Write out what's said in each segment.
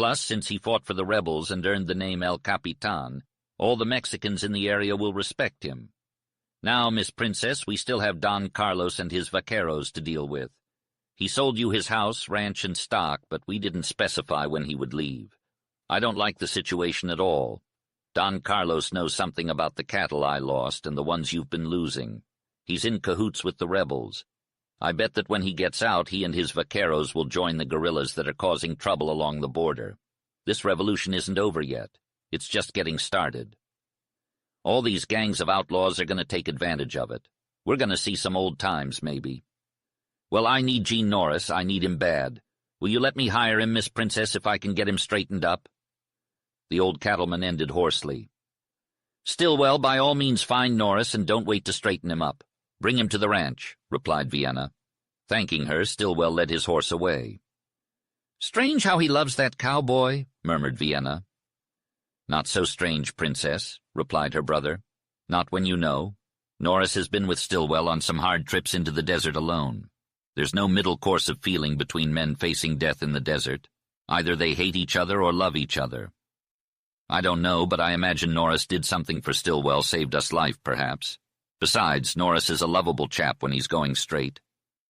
Plus, since he fought for the rebels and earned the name El Capitan, all the Mexicans in the area will respect him. Now, Miss Princess, we still have Don Carlos and his vaqueros to deal with. He sold you his house, ranch, and stock, but we didn't specify when he would leave. I don't like the situation at all. Don Carlos knows something about the cattle I lost and the ones you've been losing. He's in cahoots with the rebels. I bet that when he gets out, he and his vaqueros will join the guerrillas that are causing trouble along the border. This revolution isn't over yet. It's just getting started. All these gangs of outlaws are going to take advantage of it. We're going to see some old times, maybe. Well, I need Gene Norris. I need him bad. Will you let me hire him, Miss Princess, if I can get him straightened up? The old cattleman ended hoarsely. Stillwell, by all means find Norris and don't wait to straighten him up. Bring him to the ranch, replied Vienna. Thanking her, Stillwell led his horse away. Strange how he loves that cowboy, murmured Vienna. Not so strange, Princess, replied her brother. Not when you know. Norris has been with Stillwell on some hard trips into the desert alone. There's no middle course of feeling between men facing death in the desert. Either they hate each other or love each other. I don't know, but I imagine Norris did something for Stillwell, saved us life, perhaps. Besides, Norris is a lovable chap when he's going straight.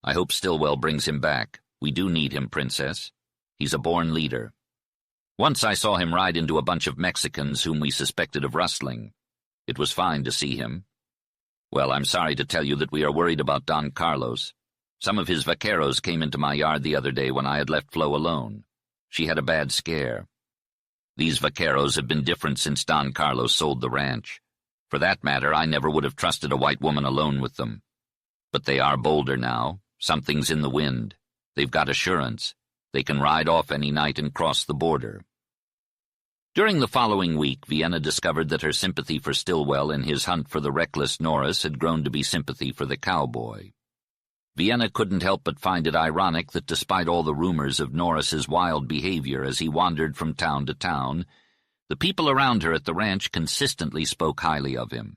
I hope Stillwell brings him back. We do need him, Princess. He's a born leader. Once I saw him ride into a bunch of Mexicans whom we suspected of rustling. It was fine to see him. Well, I'm sorry to tell you that we are worried about Don Carlos. Some of his vaqueros came into my yard the other day when I had left Flo alone. She had a bad scare. These vaqueros have been different since Don Carlos sold the ranch. For that matter, I never would have trusted a white woman alone with them. But they are bolder now. Something's in the wind. They've got assurance. They can ride off any night and cross the border. During the following week, Vienna discovered that her sympathy for Stillwell in his hunt for the reckless Norris had grown to be sympathy for the cowboy. Vienna couldn't help but find it ironic that despite all the rumors of Norris's wild behavior as he wandered from town to town, the people around her at the ranch consistently spoke highly of him.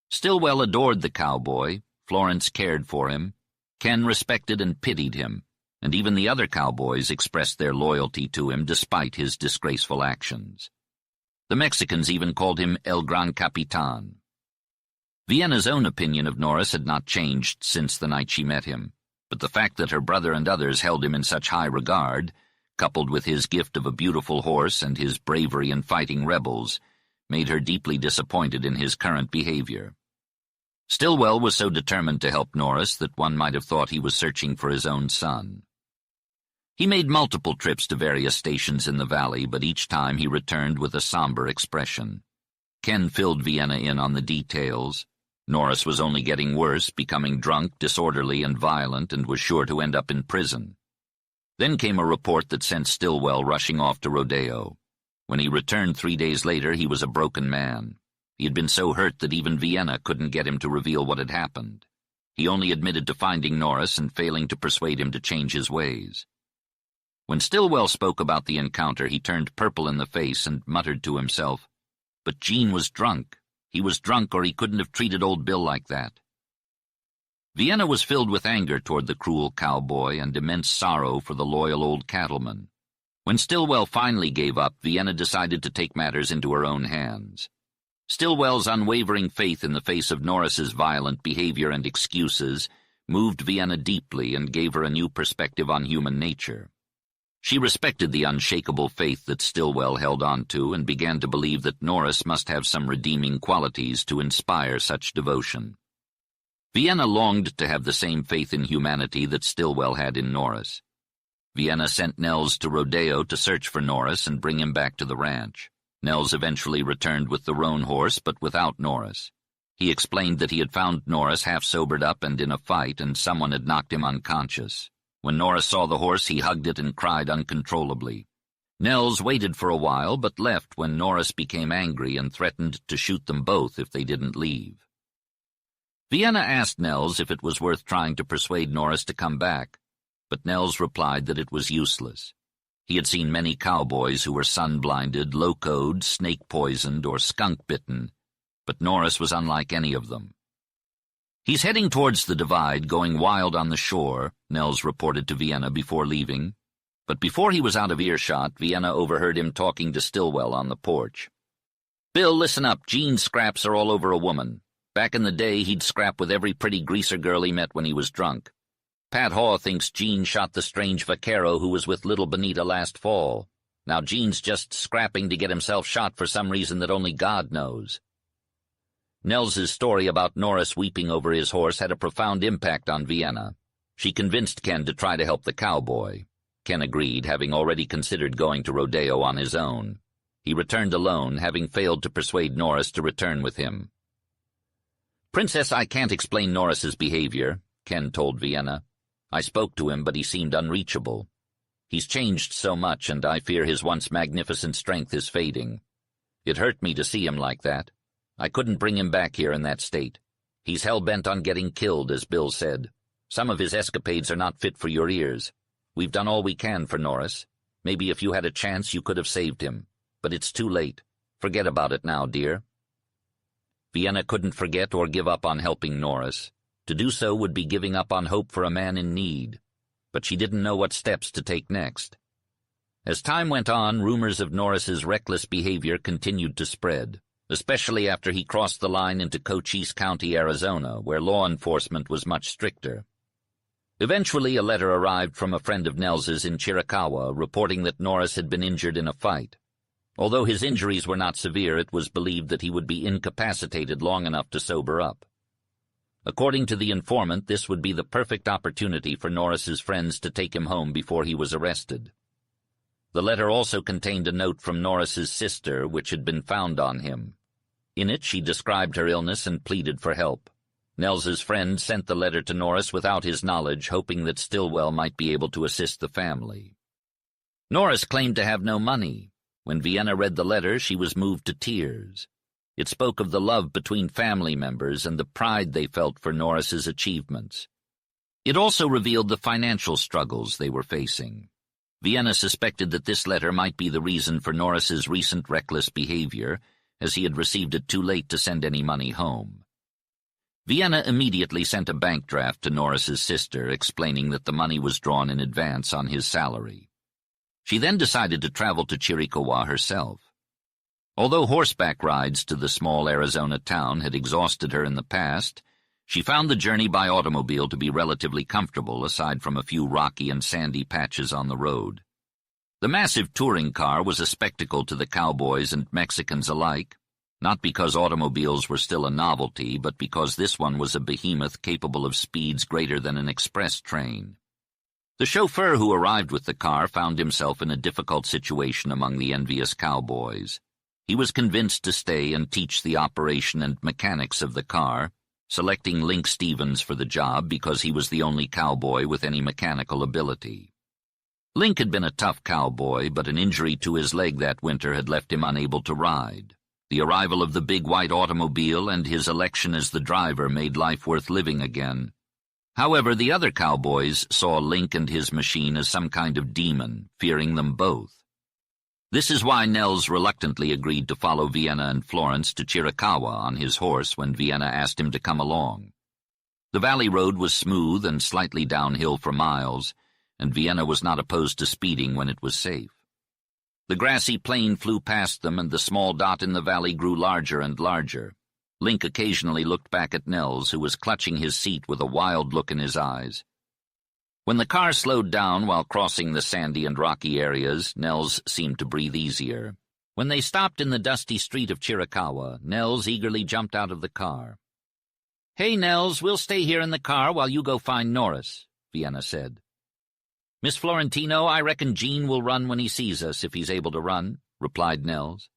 Stillwell adored the cowboy, Florence cared for him, Ken respected and pitied him, and even the other cowboys expressed their loyalty to him despite his disgraceful actions. The Mexicans even called him El Gran Capitan. Vienna's own opinion of Norris had not changed since the night she met him, but the fact that her brother and others held him in such high regard, coupled with his gift of a beautiful horse and his bravery in fighting rebels, made her deeply disappointed in his current behavior. Stillwell was so determined to help Norris that one might have thought he was searching for his own son. He made multiple trips to various stations in the valley, but each time he returned with a somber expression. Ken filled Vienna in on the details. Norris was only getting worse, becoming drunk, disorderly, and violent, and was sure to end up in prison. Then came a report that sent Stillwell rushing off to Rodeo. When he returned 3 days later, he was a broken man. He had been so hurt that even Vienna couldn't get him to reveal what had happened. He only admitted to finding Norris and failing to persuade him to change his ways. When Stillwell spoke about the encounter, he turned purple in the face and muttered to himself, "But Gene was drunk. He was drunk or he couldn't have treated old Bill like that." Vienna was filled with anger toward the cruel cowboy and immense sorrow for the loyal old cattleman. When Stillwell finally gave up, Vienna decided to take matters into her own hands. Stillwell's unwavering faith in the face of Norris's violent behavior and excuses moved Vienna deeply and gave her a new perspective on human nature. She respected the unshakable faith that Stillwell held on to and began to believe that Norris must have some redeeming qualities to inspire such devotion. Vienna longed to have the same faith in humanity that Stillwell had in Norris. Vienna sent Nels to Rodeo to search for Norris and bring him back to the ranch. Nels eventually returned with the roan horse, but without Norris. He explained that he had found Norris half sobered up and in a fight, and someone had knocked him unconscious. When Norris saw the horse, he hugged it and cried uncontrollably. Nels waited for a while, but left when Norris became angry and threatened to shoot them both if they didn't leave. Vienna asked Nels if it was worth trying to persuade Norris to come back, but Nels replied that it was useless. He had seen many cowboys who were sun-blinded, locoed, snake-poisoned, or skunk-bitten, but Norris was unlike any of them. "He's heading towards the divide, going wild on the shore," Nels reported to Vienna before leaving. But before he was out of earshot, Vienna overheard him talking to Stillwell on the porch. "Bill, listen up. Gene's scraps are all over a woman. Back in the day, he'd scrap with every pretty greaser girl he met when he was drunk. Pat Haw thinks Gene shot the strange vaquero who was with little Benita last fall. Now Gene's just scrapping to get himself shot for some reason that only God knows." Nells's story about Norris weeping over his horse had a profound impact on Vienna. She convinced Ken to try to help the cowboy. Ken agreed, having already considered going to rodeo on his own. He returned alone, having failed to persuade Norris to return with him. "Princess, I can't explain Norris's behavior," Ken told Vienna. "I spoke to him, but he seemed unreachable. He's changed so much, and I fear his once magnificent strength is fading. It hurt me to see him like that. I couldn't bring him back here in that state. He's hell-bent on getting killed, as Bill said. Some of his escapades are not fit for your ears. We've done all we can for Norris. Maybe if you had a chance, you could have saved him. But it's too late. Forget about it now, dear." Vienna couldn't forget or give up on helping Norris. To do so would be giving up on hope for a man in need. But she didn't know what steps to take next. As time went on, rumors of Norris's reckless behavior continued to spread, especially after he crossed the line into Cochise County, Arizona, where law enforcement was much stricter. Eventually, a letter arrived from a friend of Nells's in Chiricahua reporting that Norris had been injured in a fight. Although his injuries were not severe, it was believed that he would be incapacitated long enough to sober up. According to the informant, this would be the perfect opportunity for Norris's friends to take him home before he was arrested. The letter also contained a note from Norris's sister, which had been found on him. In it, she described her illness and pleaded for help. Nells's friend sent the letter to Norris without his knowledge, hoping that Stillwell might be able to assist the family. Norris claimed to have no money. When Vienna read the letter, she was moved to tears. It spoke of the love between family members and the pride they felt for Norris's achievements. It also revealed the financial struggles they were facing. Vienna suspected that this letter might be the reason for Norris's recent reckless behavior, as he had received it too late to send any money home. Vienna immediately sent a bank draft to Norris's sister, explaining that the money was drawn in advance on his salary. She then decided to travel to Chiricahua herself. Although horseback rides to the small Arizona town had exhausted her in the past, she found the journey by automobile to be relatively comfortable, aside from a few rocky and sandy patches on the road. The massive touring car was a spectacle to the cowboys and Mexicans alike, not because automobiles were still a novelty, but because this one was a behemoth capable of speeds greater than an express train. The chauffeur who arrived with the car found himself in a difficult situation among the envious cowboys. He was convinced to stay and teach the operation and mechanics of the car, selecting Link Stevens for the job because he was the only cowboy with any mechanical ability. Link had been a tough cowboy, but an injury to his leg that winter had left him unable to ride. The arrival of the big white automobile and his election as the driver made life worth living again. However, the other cowboys saw Link and his machine as some kind of demon, fearing them both. This is why Nels reluctantly agreed to follow Vienna and Florence to Chiricahua on his horse when Vienna asked him to come along. The valley road was smooth and slightly downhill for miles, and Vienna was not opposed to speeding when it was safe. The grassy plain flew past them, and the small dot in the valley grew larger and larger. Link occasionally looked back at Nels, who was clutching his seat with a wild look in his eyes. When the car slowed down while crossing the sandy and rocky areas, Nels seemed to breathe easier. When they stopped in the dusty street of Chiricahua, Nels eagerly jumped out of the car. "Hey, Nels, we'll stay here in the car while you go find Norris," Vienna said. "Miss Florentino, I reckon Gene will run when he sees us, if he's able to run," replied Nels.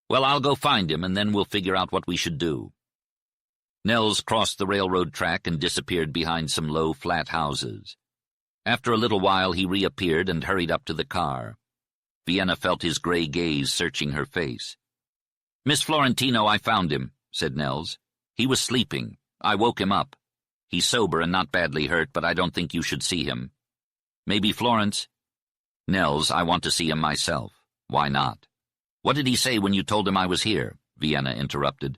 "Well, I'll go find him, and then we'll figure out what we should do." Nels crossed the railroad track and disappeared behind some low, flat houses. After a little while, he reappeared and hurried up to the car. Vienna felt his gray gaze searching her face. "Miss Florentino, I found him," said Nels. "He was sleeping. I woke him up. He's sober and not badly hurt, but I don't think you should see him. Maybe Florence?" "Nels, I want to see him myself." "Why not?" "What did he say when you told him I was here?" Vienna interrupted.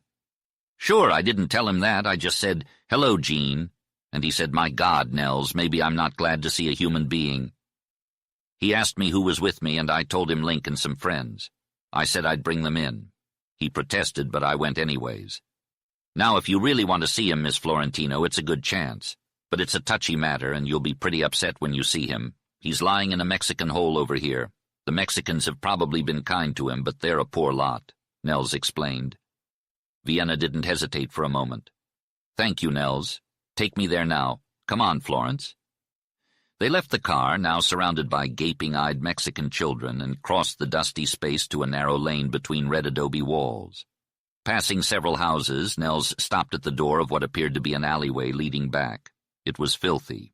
"Sure, I didn't tell him that. I just said, 'Hello, Gene.' And he said, 'My God, Nels, maybe I'm not glad to see a human being.'" He asked me who was with me, and I told him Link and some friends. I said I'd bring them in. He protested, but I went anyways. Now, if you really want to see him, Miss Florentino, it's a good chance. But it's a touchy matter, and you'll be pretty upset when you see him. He's lying in a Mexican hole over here. The Mexicans have probably been kind to him, but they're a poor lot, Nels explained. Vienna didn't hesitate for a moment. Thank you, Nels. Take me there now. Come on, Florence. They left the car, now surrounded by gaping-eyed Mexican children, and crossed the dusty space to a narrow lane between red adobe walls. Passing several houses, Nels stopped at the door of what appeared to be an alleyway leading back. It was filthy.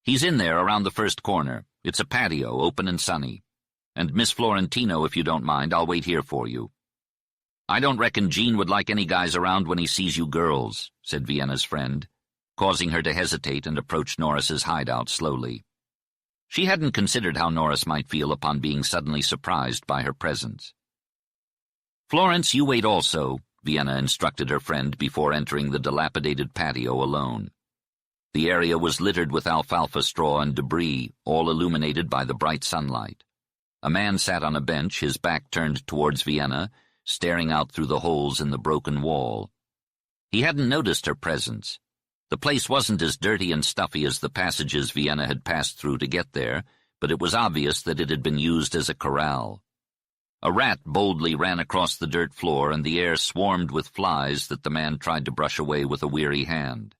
He's in there around the first corner. It's a patio, open and sunny. And Miss Florentino, if you don't mind, I'll wait here for you. I don't reckon Gene would like any guys around when he sees you girls, said Vienna's friend, causing her to hesitate and approach Norris's hideout slowly. She hadn't considered how Norris might feel upon being suddenly surprised by her presence. Florence, you wait also, Vienna instructed her friend before entering the dilapidated patio alone. The area was littered with alfalfa straw and debris, all illuminated by the bright sunlight. A man sat on a bench, his back turned towards Vienna, staring out through the holes in the broken wall. He hadn't noticed her presence. The place wasn't as dirty and stuffy as the passages Vienna had passed through to get there, but it was obvious that it had been used as a corral. A rat boldly ran across the dirt floor, and the air swarmed with flies that the man tried to brush away with a weary hand.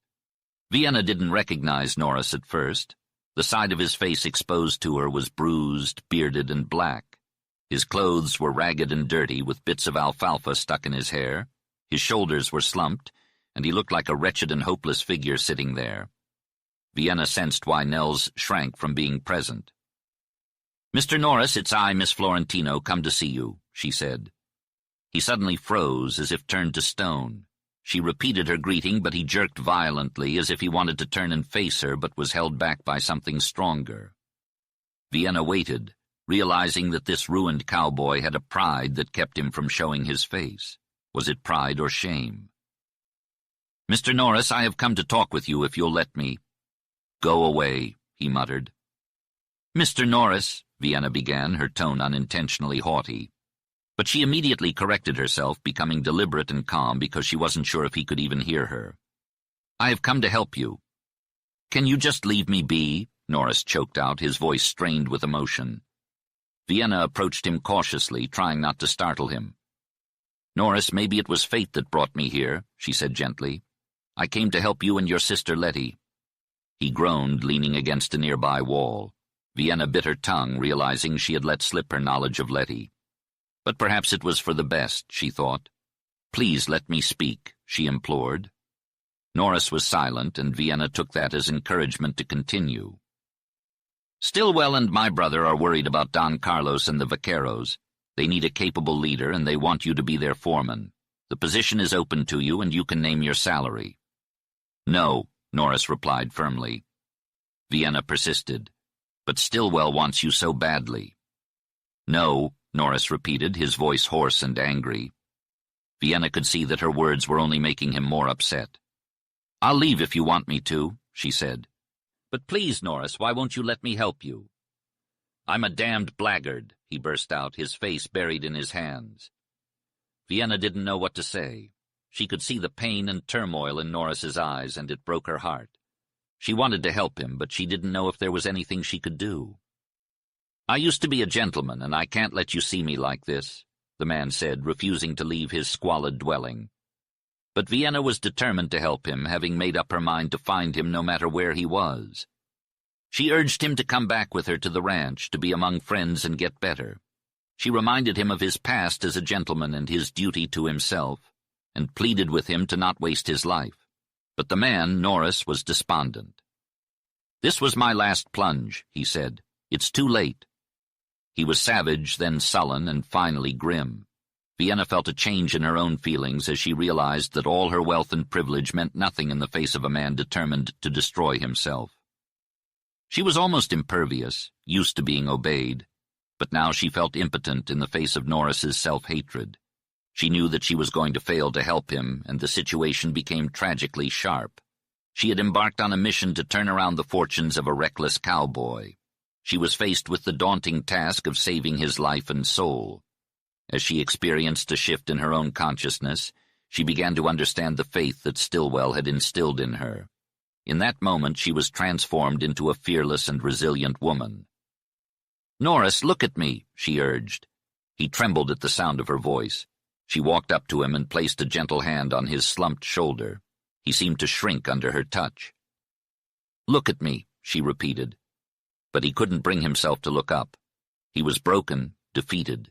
Vienna didn't recognize Norris at first. The side of his face exposed to her was bruised, bearded, and black. His clothes were ragged and dirty, with bits of alfalfa stuck in his hair. His shoulders were slumped, and he looked like a wretched and hopeless figure sitting there. Vienna sensed why Nels shrank from being present. "Mr. Norris, it's I, Miss Florentino, come to see you," she said. He suddenly froze, as if turned to stone. She repeated her greeting, but he jerked violently, as if he wanted to turn and face her, but was held back by something stronger. Vienna waited, realizing that this ruined cowboy had a pride that kept him from showing his face. Was it pride or shame? "Mr. Norris, I have come to talk with you, if you'll let me." "Go away," he muttered. "Mr. Norris," Vienna began, her tone unintentionally haughty. But she immediately corrected herself, becoming deliberate and calm because she wasn't sure if he could even hear her. "I have come to help you." "Can you just leave me be?" Norris choked out, his voice strained with emotion. Vienna approached him cautiously, trying not to startle him. "Norris, maybe it was fate that brought me here," she said gently. "I came to help you and your sister Letty." He groaned, leaning against a nearby wall. Vienna bit her tongue, realizing she had let slip her knowledge of Letty. But perhaps it was for the best, she thought. "Please let me speak," she implored. Norris was silent, and Vienna took that as encouragement to continue. "Stillwell and my brother are worried about Don Carlos and the vaqueros. They need a capable leader, and they want you to be their foreman. The position is open to you, and you can name your salary." "No," Norris replied firmly. Vienna persisted. "But Stillwell wants you so badly." "No," Norris repeated, his voice hoarse and angry. Vienna could see that her words were only making him more upset. "I'll leave if you want me to," she said. "But please, Norris, why won't you let me help you?" "I'm a damned blackguard," he burst out, his face buried in his hands. Vienna didn't know what to say. She could see the pain and turmoil in Norris's eyes, and it broke her heart. She wanted to help him, but she didn't know if there was anything she could do. "I used to be a gentleman, and I can't let you see me like this," the man said, refusing to leave his squalid dwelling. But Vienna was determined to help him, having made up her mind to find him no matter where he was. She urged him to come back with her to the ranch, to be among friends and get better. She reminded him of his past as a gentleman and his duty to himself, and pleaded with him to not waste his life. But the man, Norris, was despondent. "This was my last plunge," he said. "It's too late." He was savage, then sullen, and finally grim. Vienna felt a change in her own feelings as she realized that all her wealth and privilege meant nothing in the face of a man determined to destroy himself. She was almost impervious, used to being obeyed, but now she felt impotent in the face of Norris's self-hatred. She knew that she was going to fail to help him, and the situation became tragically sharp. She had embarked on a mission to turn around the fortunes of a reckless cowboy. She was faced with the daunting task of saving his life and soul. As she experienced a shift in her own consciousness, she began to understand the faith that Stillwell had instilled in her. In that moment, she was transformed into a fearless and resilient woman. "Norris, look at me," she urged. He trembled at the sound of her voice. She walked up to him and placed a gentle hand on his slumped shoulder. He seemed to shrink under her touch. "Look at me," she repeated. But he couldn't bring himself to look up. He was broken, defeated.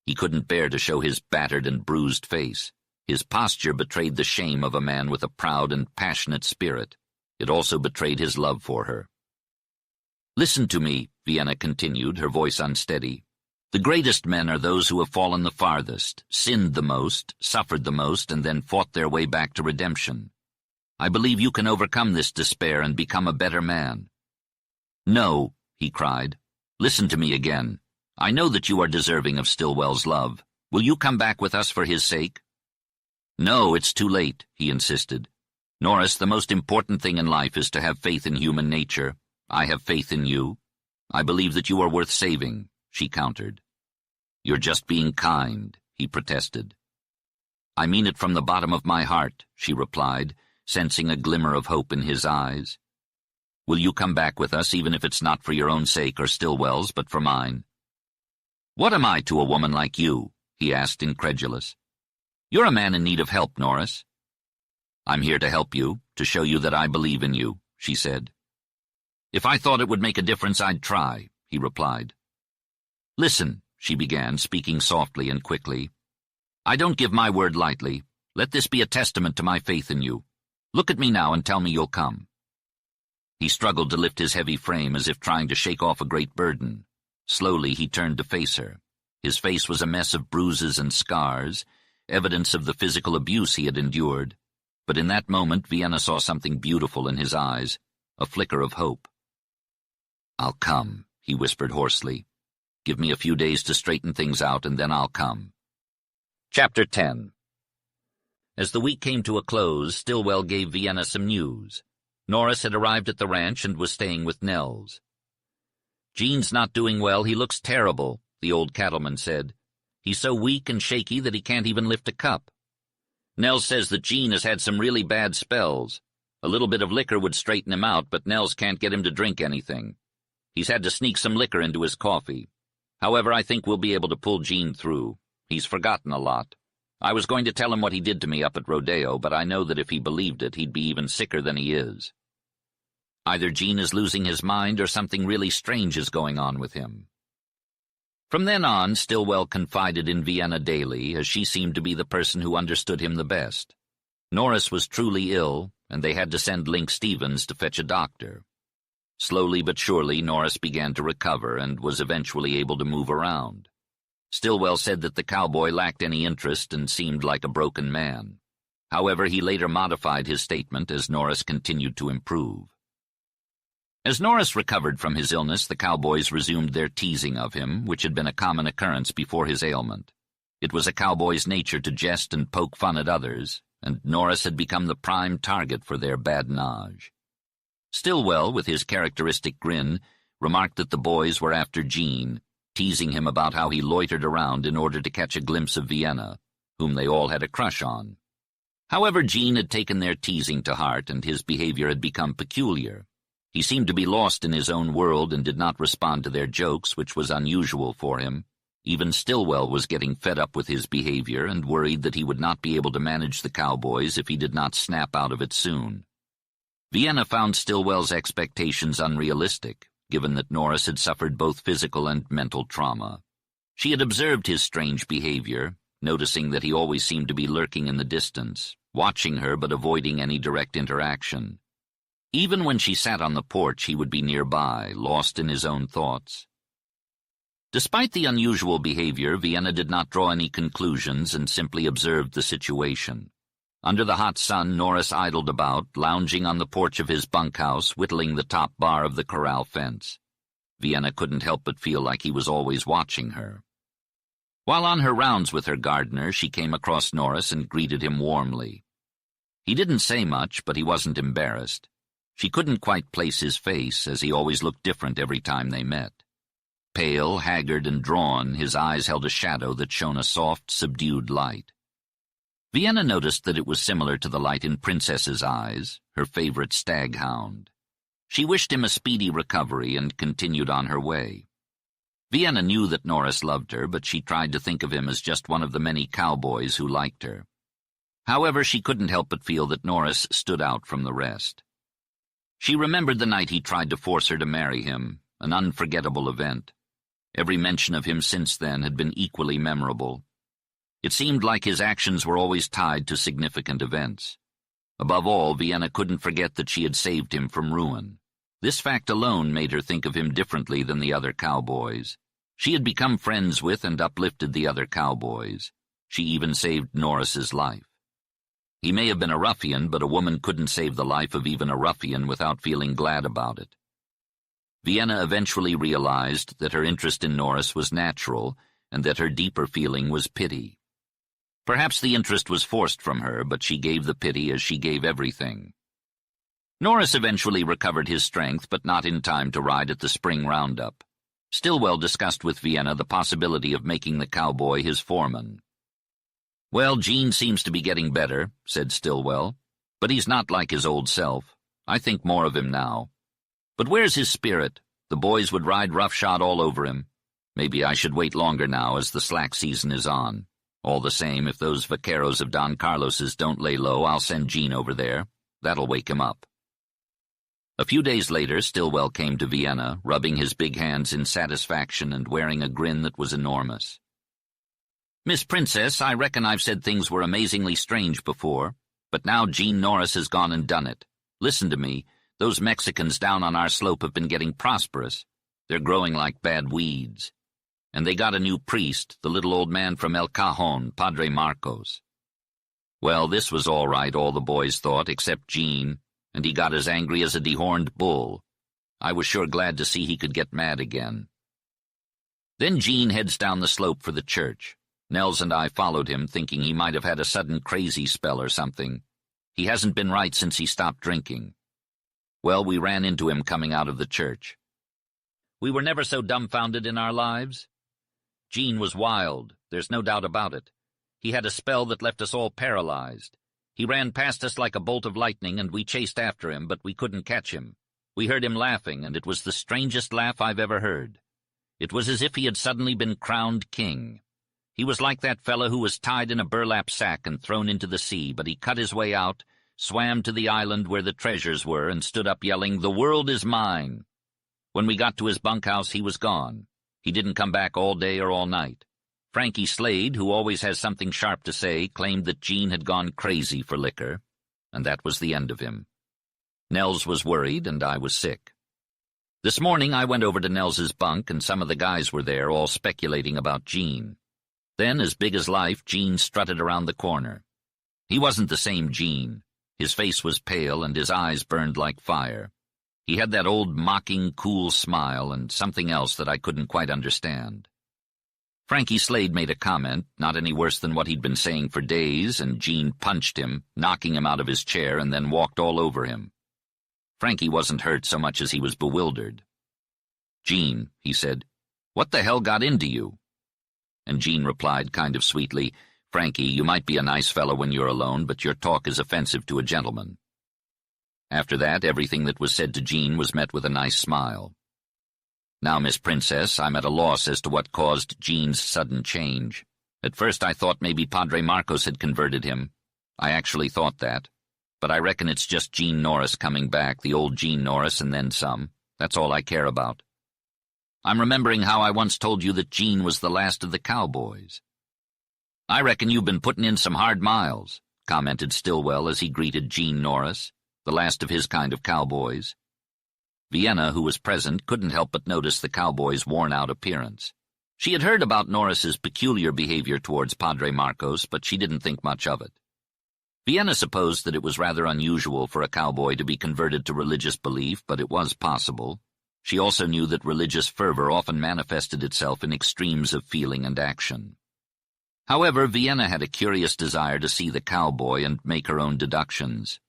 He couldn't bear to show his battered and bruised face. His posture betrayed the shame of a man with a proud and passionate spirit. It also betrayed his love for her. "Listen to me," Vienna continued, her voice unsteady. "The greatest men are those who have fallen the farthest, sinned the most, suffered the most, and then fought their way back to redemption. I believe you can overcome this despair and become a better man." "No," he cried. "Listen to me again. I know that you are deserving of Stillwell's love. Will you come back with us for his sake?" "No, it's too late," he insisted. "Norris, the most important thing in life is to have faith in human nature. I have faith in you. I believe that you are worth saving," she countered. "You're just being kind," he protested. "I mean it from the bottom of my heart," she replied, sensing a glimmer of hope in his eyes. "Will you come back with us, even if it's not for your own sake or Stillwell's, but for mine?" "What am I to a woman like you?" he asked, incredulous. "You're a man in need of help, Norris." "I'm here to help you, to show you that I believe in you," she said. "If I thought it would make a difference, I'd try," he replied. "Listen," she began, speaking softly and quickly. "I don't give my word lightly. Let this be a testament to my faith in you. Look at me now and tell me you'll come." He struggled to lift his heavy frame as if trying to shake off a great burden. Slowly he turned to face her. His face was a mess of bruises and scars, evidence of the physical abuse he had endured. But in that moment Vienna saw something beautiful in his eyes, a flicker of hope. "I'll come," he whispered hoarsely. "Give me a few days to straighten things out, and then I'll come." Chapter 10. As the week came to a close, Stillwell gave Vienna some news. Norris had arrived at the ranch and was staying with Nels. "Gene's not doing well. He looks terrible," the old cattleman said. "He's so weak and shaky that he can't even lift a cup. Nels says that Gene has had some really bad spells. A little bit of liquor would straighten him out, but Nels can't get him to drink anything. He's had to sneak some liquor into his coffee. However, I think we'll be able to pull Gene through. He's forgotten a lot. I was going to tell him what he did to me up at Rodeo, but I know that if he believed it, he'd be even sicker than he is. Either Gene is losing his mind or something really strange is going on with him." From then on, Stillwell confided in Vienna daily, as she seemed to be the person who understood him the best. Norris was truly ill, and they had to send Link Stevens to fetch a doctor. Slowly but surely, Norris began to recover and was eventually able to move around. Stillwell said that the cowboy lacked any interest and seemed like a broken man. However, he later modified his statement as Norris continued to improve. As Norris recovered from his illness, the cowboys resumed their teasing of him, which had been a common occurrence before his ailment. It was a cowboy's nature to jest and poke fun at others, and Norris had become the prime target for their badinage. Stillwell, with his characteristic grin, remarked that the boys were after Gene, teasing him about how he loitered around in order to catch a glimpse of Vienna, whom they all had a crush on. However, Gene had taken their teasing to heart, and his behavior had become peculiar. He seemed to be lost in his own world and did not respond to their jokes, which was unusual for him. Even Stillwell was getting fed up with his behavior and worried that he would not be able to manage the cowboys if he did not snap out of it soon. Vienna found Stillwell's expectations unrealistic, given that Norris had suffered both physical and mental trauma. She had observed his strange behavior, noticing that he always seemed to be lurking in the distance, watching her but avoiding any direct interaction. Even when she sat on the porch, he would be nearby, lost in his own thoughts. Despite the unusual behavior, Vienna did not draw any conclusions and simply observed the situation. Under the hot sun, Norris idled about, lounging on the porch of his bunkhouse, whittling the top bar of the corral fence. Vienna couldn't help but feel like he was always watching her. While on her rounds with her gardener, she came across Norris and greeted him warmly. He didn't say much, but he wasn't embarrassed. She couldn't quite place his face, as he always looked different every time they met. Pale, haggard, and drawn, his eyes held a shadow that shone a soft, subdued light. Vienna noticed that it was similar to the light in Princess's eyes, her favorite staghound. She wished him a speedy recovery and continued on her way. Vienna knew that Norris loved her, but she tried to think of him as just one of the many cowboys who liked her. However, she couldn't help but feel that Norris stood out from the rest. She remembered the night he tried to force her to marry him, an unforgettable event. Every mention of him since then had been equally memorable. It seemed like his actions were always tied to significant events. Above all, Vienna couldn't forget that she had saved him from ruin. This fact alone made her think of him differently than the other cowboys. She had become friends with and uplifted the other cowboys. She even saved Norris's life. He may have been a ruffian, but a woman couldn't save the life of even a ruffian without feeling glad about it. Vienna eventually realized that her interest in Norris was natural, and that her deeper feeling was pity. Perhaps the interest was forced from her, but she gave the pity as she gave everything. Norris eventually recovered his strength, but not in time to ride at the spring roundup. Stillwell discussed with Vienna the possibility of making the cowboy his foreman. "Well, Gene seems to be getting better," said Stillwell, "but he's not like his old self. I think more of him now. But where's his spirit? The boys would ride roughshod all over him. Maybe I should wait longer now, as the slack season is on. All the same, if those vaqueros of Don Carlos's don't lay low, I'll send Gene over there. That'll wake him up." A few days later, Stillwell came to Vienna, rubbing his big hands in satisfaction and wearing a grin that was enormous. "Miss Princess, I reckon I've said things were amazingly strange before, but now Gene Norris has gone and done it. Listen to me. Those Mexicans down on our slope have been getting prosperous. They're growing like bad weeds. And they got a new priest, the little old man from El Cajon, Padre Marcos." Well, this was all right, all the boys thought, except Gene, and he got as angry as a dehorned bull. I was sure glad to see he could get mad again. Then Gene heads down the slope for the church. Nels and I followed him, thinking he might have had a sudden crazy spell or something. He hasn't been right since he stopped drinking. Well, we ran into him coming out of the church. We were never so dumbfounded in our lives. Gene was wild, there's no doubt about it. He had a spell that left us all paralyzed. He ran past us like a bolt of lightning, and we chased after him, but we couldn't catch him. We heard him laughing, and it was the strangest laugh I've ever heard. It was as if he had suddenly been crowned king. He was like that fellow who was tied in a burlap sack and thrown into the sea, but he cut his way out, swam to the island where the treasures were, and stood up yelling, "The world is mine!" When we got to his bunkhouse, he was gone. He didn't come back all day or all night. Frankie Slade, who always has something sharp to say, claimed that Gene had gone crazy for liquor, and that was the end of him. Nels was worried, and I was sick. This morning I went over to Nels's bunk, and some of the guys were there, all speculating about Gene. Then, as big as life, Gene strutted around the corner. He wasn't the same Gene. His face was pale, and his eyes burned like fire. He had that old mocking, cool smile, and something else that I couldn't quite understand. Frankie Slade made a comment, not any worse than what he'd been saying for days, and Gene punched him, knocking him out of his chair, and then walked all over him. Frankie wasn't hurt so much as he was bewildered. "Gene," he said, "what the hell got into you?" And Gene replied kind of sweetly, "Frankie, you might be a nice fellow when you're alone, but your talk is offensive to a gentleman." After that, everything that was said to Gene was met with a nice smile. Now, Miss Princess, I'm at a loss as to what caused Gene's sudden change. At first I thought maybe Padre Marcos had converted him. I actually thought that. But I reckon it's just Gene Norris coming back, the old Gene Norris, and then some. That's all I care about. I'm remembering how I once told you that Gene was the last of the cowboys. I reckon you've been putting in some hard miles, commented Stillwell as he greeted Gene Norris, the last of his kind of cowboys. Vienna, who was present, couldn't help but notice the cowboy's worn-out appearance. She had heard about Norris's peculiar behavior towards Padre Marcos, but she didn't think much of it. Vienna supposed that it was rather unusual for a cowboy to be converted to religious belief, but it was possible. She also knew that religious fervor often manifested itself in extremes of feeling and action. However, Vienna had a curious desire to see the cowboy and make her own deductions.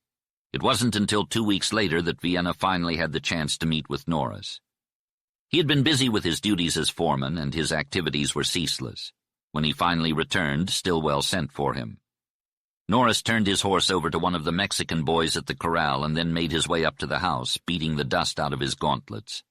It wasn't until 2 weeks later that Vienna finally had the chance to meet with Norris. He had been busy with his duties as foreman, and his activities were ceaseless. When he finally returned, Stillwell sent for him. Norris turned his horse over to one of the Mexican boys at the corral and then made his way up to the house, beating the dust out of his gauntlets.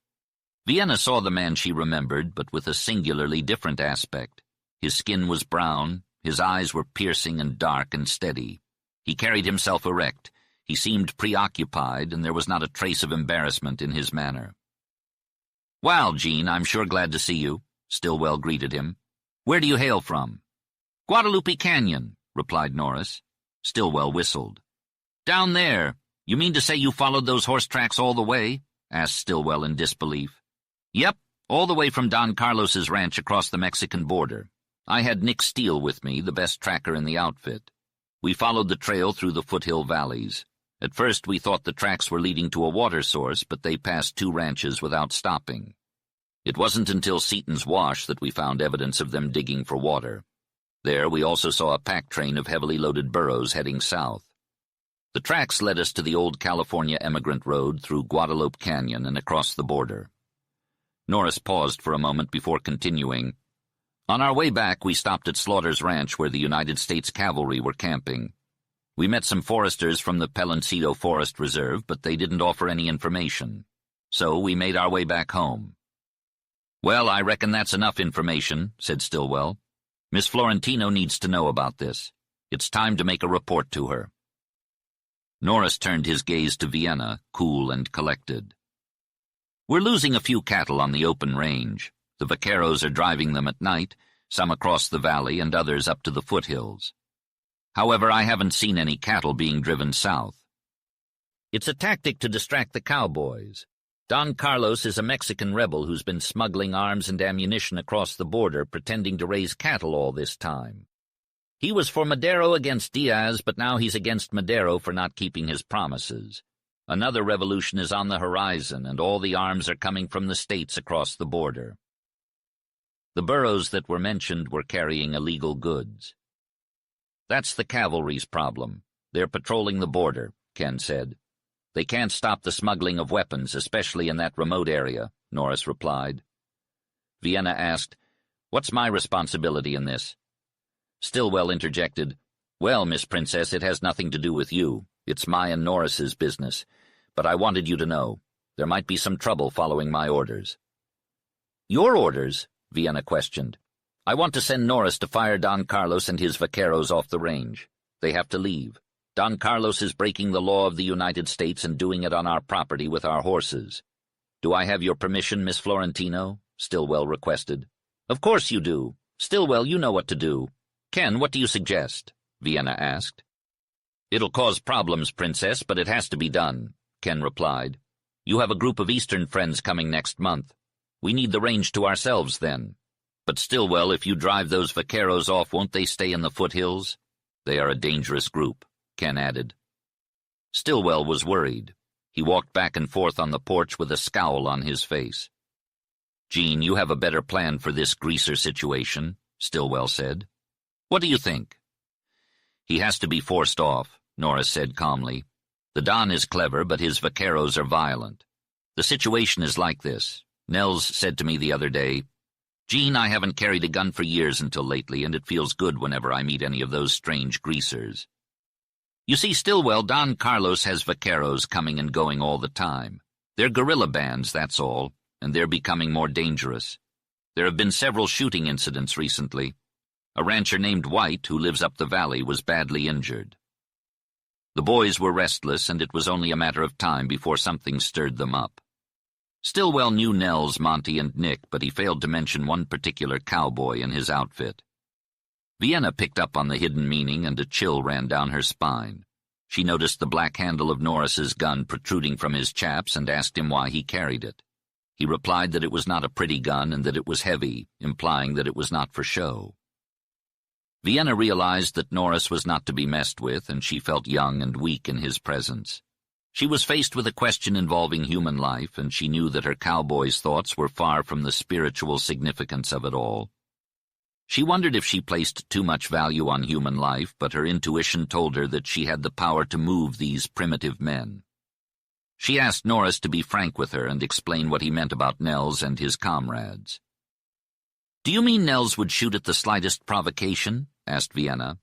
Vienna saw the man she remembered, but with a singularly different aspect. His skin was brown, his eyes were piercing and dark and steady. He carried himself erect. He seemed preoccupied, and there was not a trace of embarrassment in his manner. "Well, Gene, I'm sure glad to see you," Stillwell greeted him. "Where do you hail from?" "Guadalupe Canyon," replied Norris. Stillwell whistled. "Down there. You mean to say you followed those horse tracks all the way?" asked Stillwell in disbelief. "Yep, all the way from Don Carlos's ranch across the Mexican border. I had Nick Steele with me, the best tracker in the outfit. We followed the trail through the foothill valleys. At first we thought the tracks were leading to a water source, but they passed 2 ranches without stopping. It wasn't until Seaton's Wash that we found evidence of them digging for water. There we also saw a pack train of heavily loaded burros heading south. The tracks led us to the old California Emigrant Road through Guadalupe Canyon and across the border." Norris paused for a moment before continuing. "On our way back, we stopped at Slaughter's Ranch where the United States Cavalry were camping. We met some foresters from the Peloncito Forest Reserve, but they didn't offer any information. So we made our way back home." "Well, I reckon that's enough information," said Stillwell. "Miss Florentino needs to know about this. It's time to make a report to her." Norris turned his gaze to Vienna, cool and collected. "We're losing a few cattle on the open range. The vaqueros are driving them at night, some across the valley and others up to the foothills. However, I haven't seen any cattle being driven south. It's a tactic to distract the cowboys. Don Carlos is a Mexican rebel who's been smuggling arms and ammunition across the border, pretending to raise cattle all this time. He was for Madero against Diaz, but now he's against Madero for not keeping his promises. Another revolution is on the horizon, and all the arms are coming from the states across the border." The burros that were mentioned were carrying illegal goods. "That's the cavalry's problem. They're patrolling the border," Ken said. "They can't stop the smuggling of weapons, especially in that remote area," Norris replied. Vienna asked, "What's my responsibility in this?" Stillwell interjected, "Well, Miss Princess, it has nothing to do with you. It's my and Norris's business. But I wanted you to know. There might be some trouble following my orders." "Your orders?" Vienna questioned. "I want to send Norris to fire Don Carlos and his vaqueros off the range. They have to leave. Don Carlos is breaking the law of the United States and doing it on our property with our horses. Do I have your permission, Miss Florentino?" Stillwell requested. "Of course you do. Stillwell, you know what to do. Ken, what do you suggest?" Vienna asked. "It'll cause problems, Princess, but it has to be done," Ken replied. "You have a group of Eastern friends coming next month. We need the range to ourselves then. But Stillwell, if you drive those vaqueros off, won't they stay in the foothills? They are a dangerous group," Ken added. Stillwell was worried. He walked back and forth on the porch with a scowl on his face. "Gene, you have a better plan for this greaser situation," Stillwell said. "What do you think?" "He has to be forced off," Norris said calmly. "The Don is clever, but his vaqueros are violent. The situation is like this. Nels said to me the other day, 'Gene, I haven't carried a gun for years until lately, and it feels good whenever I meet any of those strange greasers.' You see, Stillwell, Don Carlos has vaqueros coming and going all the time. They're guerrilla bands, that's all, and they're becoming more dangerous. There have been several shooting incidents recently. A rancher named White, who lives up the valley, was badly injured." The boys were restless, and it was only a matter of time before something stirred them up. Stillwell knew Nels, Monty, and Nick, but he failed to mention one particular cowboy in his outfit. Vienna picked up on the hidden meaning, and a chill ran down her spine. She noticed the black handle of Norris's gun protruding from his chaps and asked him why he carried it. He replied that it was not a pretty gun and that it was heavy, implying that it was not for show. Vienna realized that Norris was not to be messed with, and she felt young and weak in his presence. She was faced with a question involving human life, and she knew that her cowboy's thoughts were far from the spiritual significance of it all. She wondered if she placed too much value on human life, but her intuition told her that she had the power to move these primitive men. She asked Norris to be frank with her and explain what he meant about Nels and his comrades. "Do you mean Nels would shoot at the slightest provocation?" asked Vienna.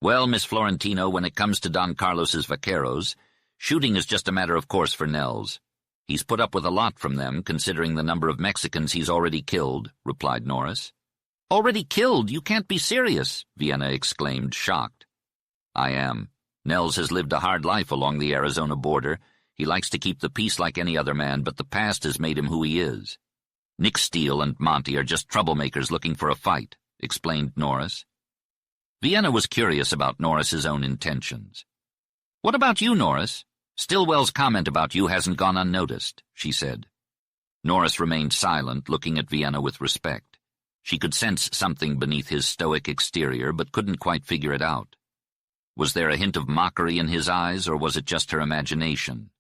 "Well, Miss Florentino, when it comes to Don Carlos's vaqueros, shooting is just a matter of course for Nels. He's put up with a lot from them, considering the number of Mexicans he's already killed," replied Norris. "Already killed? You can't be serious," Vienna exclaimed, shocked. "I am. Nels has lived a hard life along the Arizona border. He likes to keep the peace like any other man, but the past has made him who he is. Nick Steele and Monty are just troublemakers looking for a fight," explained Norris. Vienna was curious about Norris's own intentions. "What about you, Norris? Stillwell's comment about you hasn't gone unnoticed," she said. Norris remained silent, looking at Vienna with respect. She could sense something beneath his stoic exterior, but couldn't quite figure it out. Was there a hint of mockery in his eyes, or was it just her imagination?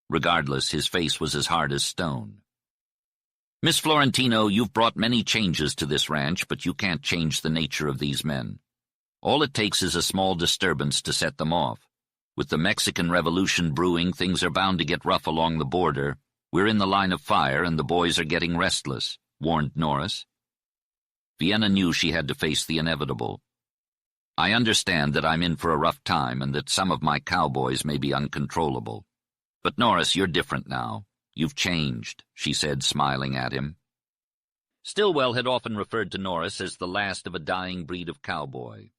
Regardless, his face was as hard as stone. "Miss Florentino, you've brought many changes to this ranch, but you can't change the nature of these men. All it takes is a small disturbance to set them off. With the Mexican Revolution brewing, things are bound to get rough along the border. We're in the line of fire, and the boys are getting restless," warned Norris. Vienna knew she had to face the inevitable. "I understand that I'm in for a rough time and that some of my cowboys may be uncontrollable. But Norris, you're different now. You've changed," she said, smiling at him. Stillwell had often referred to Norris as the last of a dying breed of cowboy.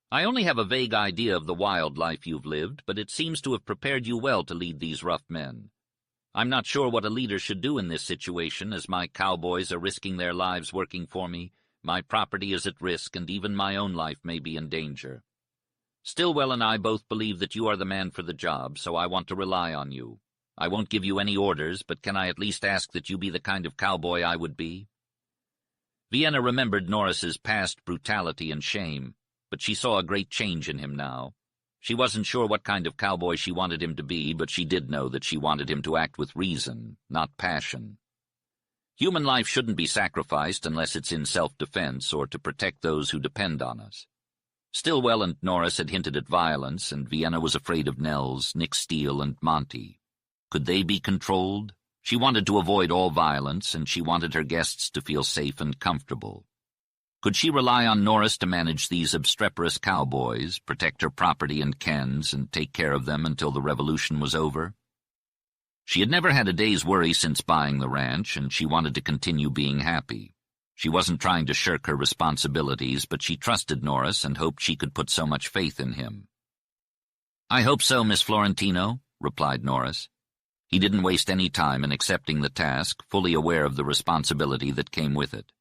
"I only have a vague idea of the wild life you've lived, but it seems to have prepared you well to lead these rough men. I'm not sure what a leader should do in this situation, as my cowboys are risking their lives working for me. My property is at risk, and even my own life may be in danger. Stillwell and I both believe that you are the man for the job, so I want to rely on you. I won't give you any orders, but can I at least ask that you be the kind of cowboy I would be?" Vienna remembered Norris's past brutality and shame, but she saw a great change in him now. She wasn't sure what kind of cowboy she wanted him to be, but she did know that she wanted him to act with reason, not passion. Human life shouldn't be sacrificed unless it's in self-defense or to protect those who depend on us. Stillwell and Norris had hinted at violence, and Vienna was afraid of Nels, Nick Steele, and Monty. Could they be controlled? She wanted to avoid all violence, and she wanted her guests to feel safe and comfortable. Could she rely on Norris to manage these obstreperous cowboys, protect her property and Ken's, and take care of them until the revolution was over? She had never had a day's worry since buying the ranch, and she wanted to continue being happy. She wasn't trying to shirk her responsibilities, but she trusted Norris and hoped she could put so much faith in him. "I hope so, Miss Florentino," replied Norris. He didn't waste any time in accepting the task, fully aware of the responsibility that came with it.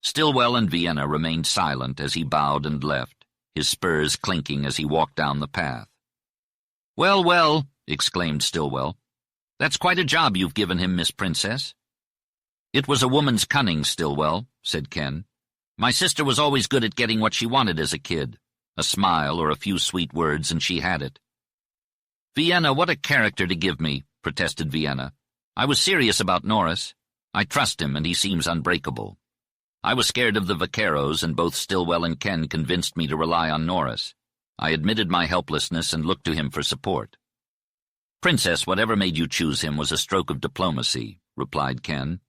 Stillwell and Vienna remained silent as he bowed and left, his spurs clinking as he walked down the path. "Well, well," exclaimed Stillwell. "That's quite a job you've given him, Miss Princess." "It was a woman's cunning, Stillwell," said Ken. "My sister was always good at getting what she wanted as a kid. A smile or a few sweet words, and she had it." "Vienna, what a character to give me," protested Vienna. "I was serious about Norris. I trust him, and he seems unbreakable. I was scared of the vaqueros, and both Stillwell and Ken convinced me to rely on Norris. I admitted my helplessness and looked to him for support." "Princess, whatever made you choose him was a stroke of diplomacy," replied Ken.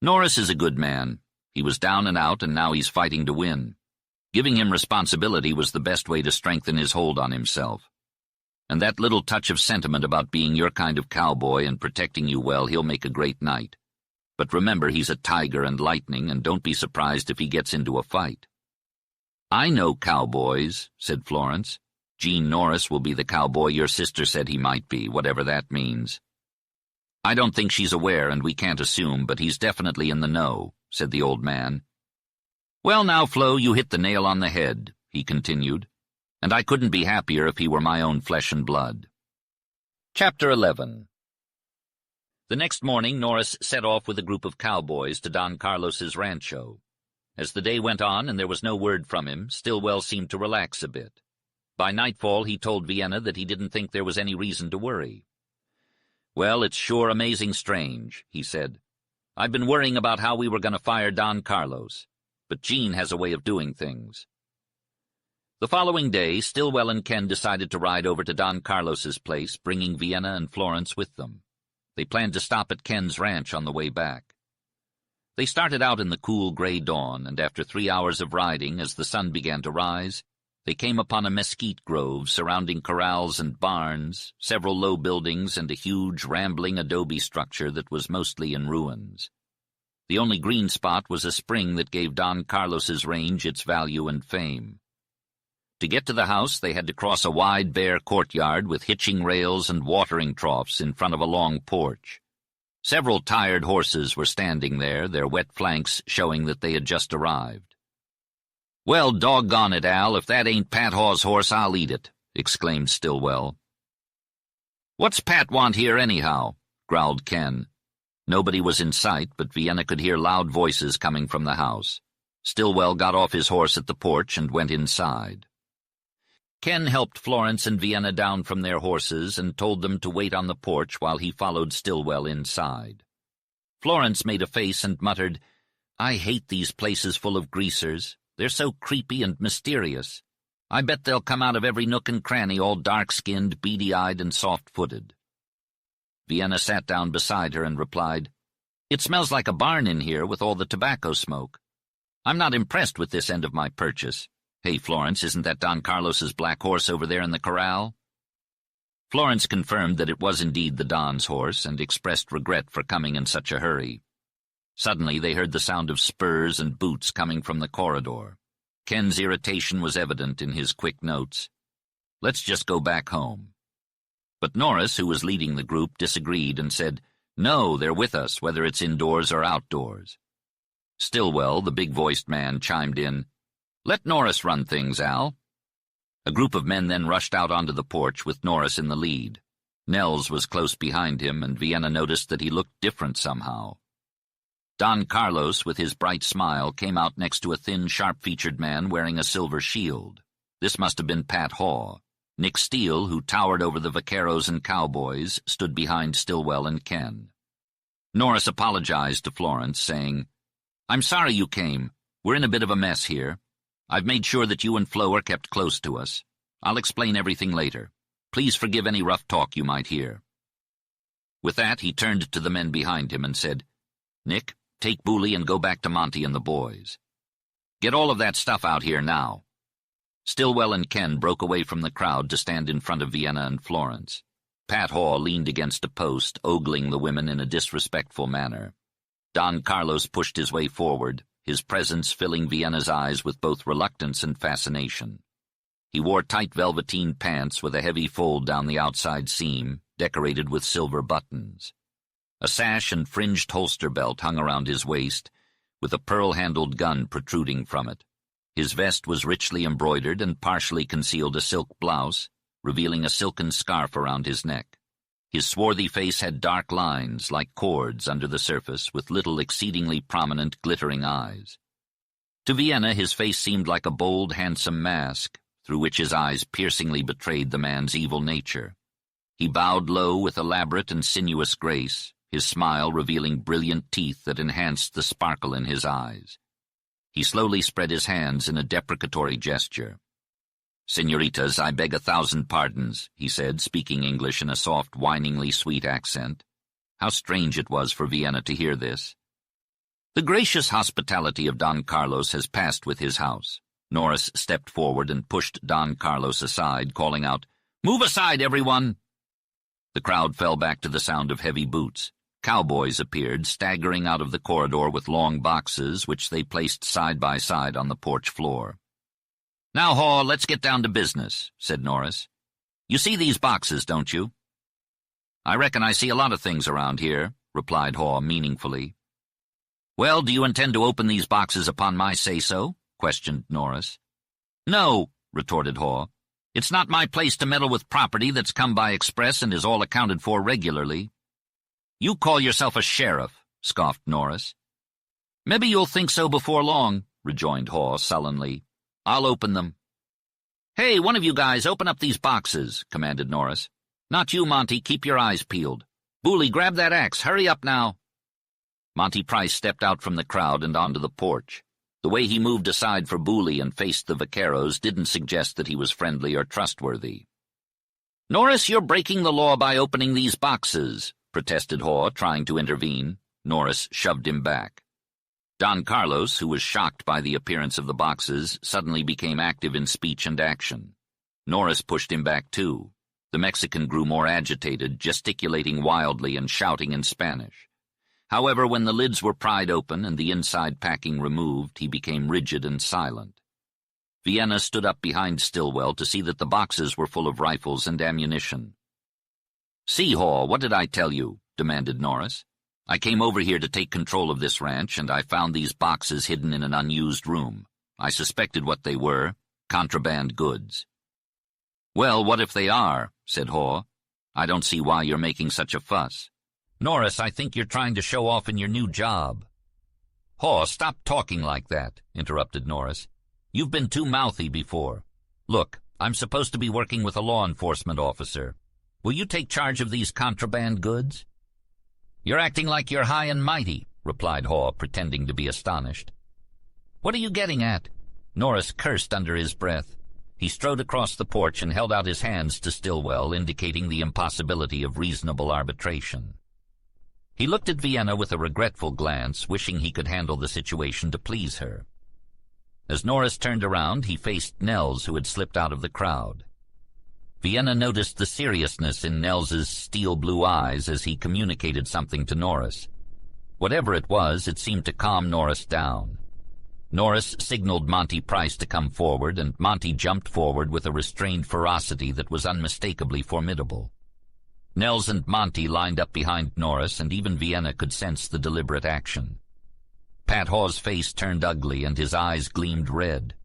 "Norris is a good man. He was down and out, and now he's fighting to win. Giving him responsibility was the best way to strengthen his hold on himself. And that little touch of sentiment about being your kind of cowboy and protecting you well, he'll make a great knight. But remember, he's a tiger and lightning, and don't be surprised if he gets into a fight." "I know cowboys," said Florence. "Gene Norris will be the cowboy your sister said he might be, whatever that means." "I don't think she's aware, and we can't assume, but he's definitely in the know," said the old man. "Well now, Flo, you hit the nail on the head," he continued, "and I couldn't be happier if he were my own flesh and blood." Chapter 11. The next morning, Norris set off with a group of cowboys to Don Carlos's rancho. As the day went on and there was no word from him, Stillwell seemed to relax a bit. By nightfall, he told Vienna that he didn't think there was any reason to worry. "Well, it's sure amazing strange," he said. "I've been worrying about how we were going to fire Don Carlos. but Jean has a way of doing things. The following day, Stillwell and Ken decided to ride over to Don Carlos's place, bringing Vienna and Florence with them. They planned to stop at Ken's ranch on the way back. They started out in the cool gray dawn, and after 3 hours of riding, as the sun began to rise, they came upon a mesquite grove surrounding corrals and barns, several low buildings, and a huge, rambling adobe structure that was mostly in ruins. The only green spot was a spring that gave Don Carlos's range its value and fame. To get to the house, they had to cross a wide, bare courtyard with hitching rails and watering troughs in front of a long porch. Several tired horses were standing there, their wet flanks showing that they had just arrived. "Well, doggone it, Al, if that ain't Pat Hawes' horse, I'll eat it," exclaimed Stillwell. "What's Pat want here, anyhow?" growled Ken. Nobody was in sight, but Vienna could hear loud voices coming from the house. Stillwell got off his horse at the porch and went inside. Ken helped Florence and Vienna down from their horses and told them to wait on the porch while he followed Stillwell inside. Florence made a face and muttered, "I hate these places full of greasers. They're so creepy and mysterious. I bet they'll come out of every nook and cranny all dark-skinned, beady-eyed, and soft-footed." Vienna sat down beside her and replied, "It smells like a barn in here with all the tobacco smoke. I'm not impressed with this end of my purchase. Hey, Florence, isn't that Don Carlos's black horse over there in the corral?" Florence confirmed that it was indeed the Don's horse and expressed regret for coming in such a hurry. Suddenly they heard the sound of spurs and boots coming from the corridor. Ken's irritation was evident in his quick notes. "Let's just go back home." But Norris, who was leading the group, disagreed and said, "No, they're with us, whether it's indoors or outdoors." Stillwell, the big-voiced man, chimed in, "Let Norris run things, Al." A group of men then rushed out onto the porch with Norris in the lead. Nels was close behind him, and Vienna noticed that he looked different somehow. Don Carlos, with his bright smile, came out next to a thin, sharp-featured man wearing a silver shield. This must have been Pat Haw. Nick Steele, who towered over the vaqueros and cowboys, stood behind Stillwell and Ken. Norris apologized to Florence, saying, "I'm sorry you came. We're in a bit of a mess here. I've made sure that you and Flo are kept close to us. I'll explain everything later. Please forgive any rough talk you might hear." With that, he turned to the men behind him and said, "Nick, take Booley and go back to Monty and the boys. Get all of that stuff out here now." Stillwell and Ken broke away from the crowd to stand in front of Vienna and Florence. Pat Haw leaned against a post, ogling the women in a disrespectful manner. Don Carlos pushed his way forward, his presence filling Vienna's eyes with both reluctance and fascination. He wore tight velveteen pants with a heavy fold down the outside seam, decorated with silver buttons. A sash and fringed holster belt hung around his waist, with a pearl-handled gun protruding from it. His vest was richly embroidered and partially concealed a silk blouse, revealing a silken scarf around his neck. His swarthy face had dark lines, like cords, under the surface, with little exceedingly prominent, glittering eyes. To Vienna, his face seemed like a bold, handsome mask, through which his eyes piercingly betrayed the man's evil nature. He bowed low with elaborate and sinuous grace, his smile revealing brilliant teeth that enhanced the sparkle in his eyes. He slowly spread his hands in a deprecatory gesture. "Senoritas, I beg 1,000 pardons," he said, speaking English in a soft, whiningly sweet accent. How strange it was for Vienna to hear this. "The gracious hospitality of Don Carlos has passed with his house." Norris stepped forward and pushed Don Carlos aside, calling out, "Move aside, everyone!" The crowd fell back to the sound of heavy boots. Cowboys appeared, staggering out of the corridor with long boxes, which they placed side by side on the porch floor. "Now, Haw, let's get down to business," said Norris. "You see these boxes, don't you?" "I reckon I see a lot of things around here," replied Haw meaningfully. "Well, do you intend to open these boxes upon my say-so?" questioned Norris. "No," retorted Haw. "It's not my place to meddle with property that's come by express and is all accounted for regularly." "You call yourself a sheriff," scoffed Norris. "Maybe you'll think so before long," rejoined Haw sullenly. "I'll open them." "Hey, one of you guys, open up these boxes," commanded Norris. "Not you, Monty. Keep your eyes peeled. Booley, grab that axe. Hurry up now." Monty Price stepped out from the crowd and onto the porch. The way he moved aside for Booley and faced the vaqueros didn't suggest that he was friendly or trustworthy. "Norris, you're breaking the law by opening these boxes," protested Haw, trying to intervene. Norris shoved him back. Don Carlos, who was shocked by the appearance of the boxes, suddenly became active in speech and action. Norris pushed him back too. The Mexican grew more agitated, gesticulating wildly and shouting in Spanish. However, when the lids were pried open and the inside packing removed, he became rigid and silent. Vienna stood up behind Stillwell to see that the boxes were full of rifles and ammunition. "See, Haw, what did I tell you?" demanded Norris. "I came over here to take control of this ranch, and I found these boxes hidden in an unused room. I suspected what they were, contraband goods." "Well, what if they are?" said Haw. "I don't see why you're making such a fuss." "Norris, I think you're trying to show off in your new job." "Haw, stop talking like that," interrupted Norris. "You've been too mouthy before. Look, I'm supposed to be working with a law enforcement officer. Will you take charge of these contraband goods?" "You're acting like you're high and mighty," replied Haw, pretending to be astonished. "What are you getting at?" Norris cursed under his breath. He strode across the porch and held out his hands to Stillwell, indicating the impossibility of reasonable arbitration. He looked at Vienna with a regretful glance, wishing he could handle the situation to please her. As Norris turned around, he faced Nels, who had slipped out of the crowd. Vienna noticed the seriousness in Nels's steel-blue eyes as he communicated something to Norris. Whatever it was, it seemed to calm Norris down. Norris signaled Monty Price to come forward, and Monty jumped forward with a restrained ferocity that was unmistakably formidable. Nels and Monty lined up behind Norris, and even Vienna could sense the deliberate action. Pat Haw's face turned ugly, and his eyes gleamed red.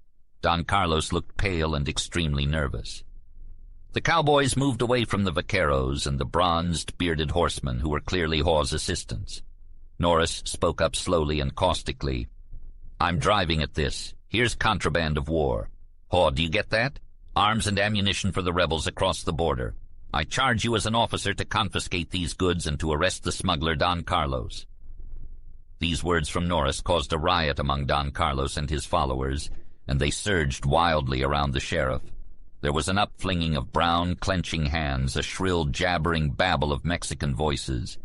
Don Carlos looked pale and extremely nervous. The cowboys moved away from the vaqueros and the bronzed, bearded horsemen who were clearly Haw's assistants. Norris spoke up slowly and caustically. "I'm driving at this. Here's contraband of war. Haw, do you get that? Arms and ammunition for the rebels across the border. I charge you as an officer to confiscate these goods and to arrest the smuggler Don Carlos." These words from Norris caused a riot among Don Carlos and his followers, and they surged wildly around the sheriff. There was an upflinging of brown, clenching hands, a shrill, jabbering babble of Mexican voices.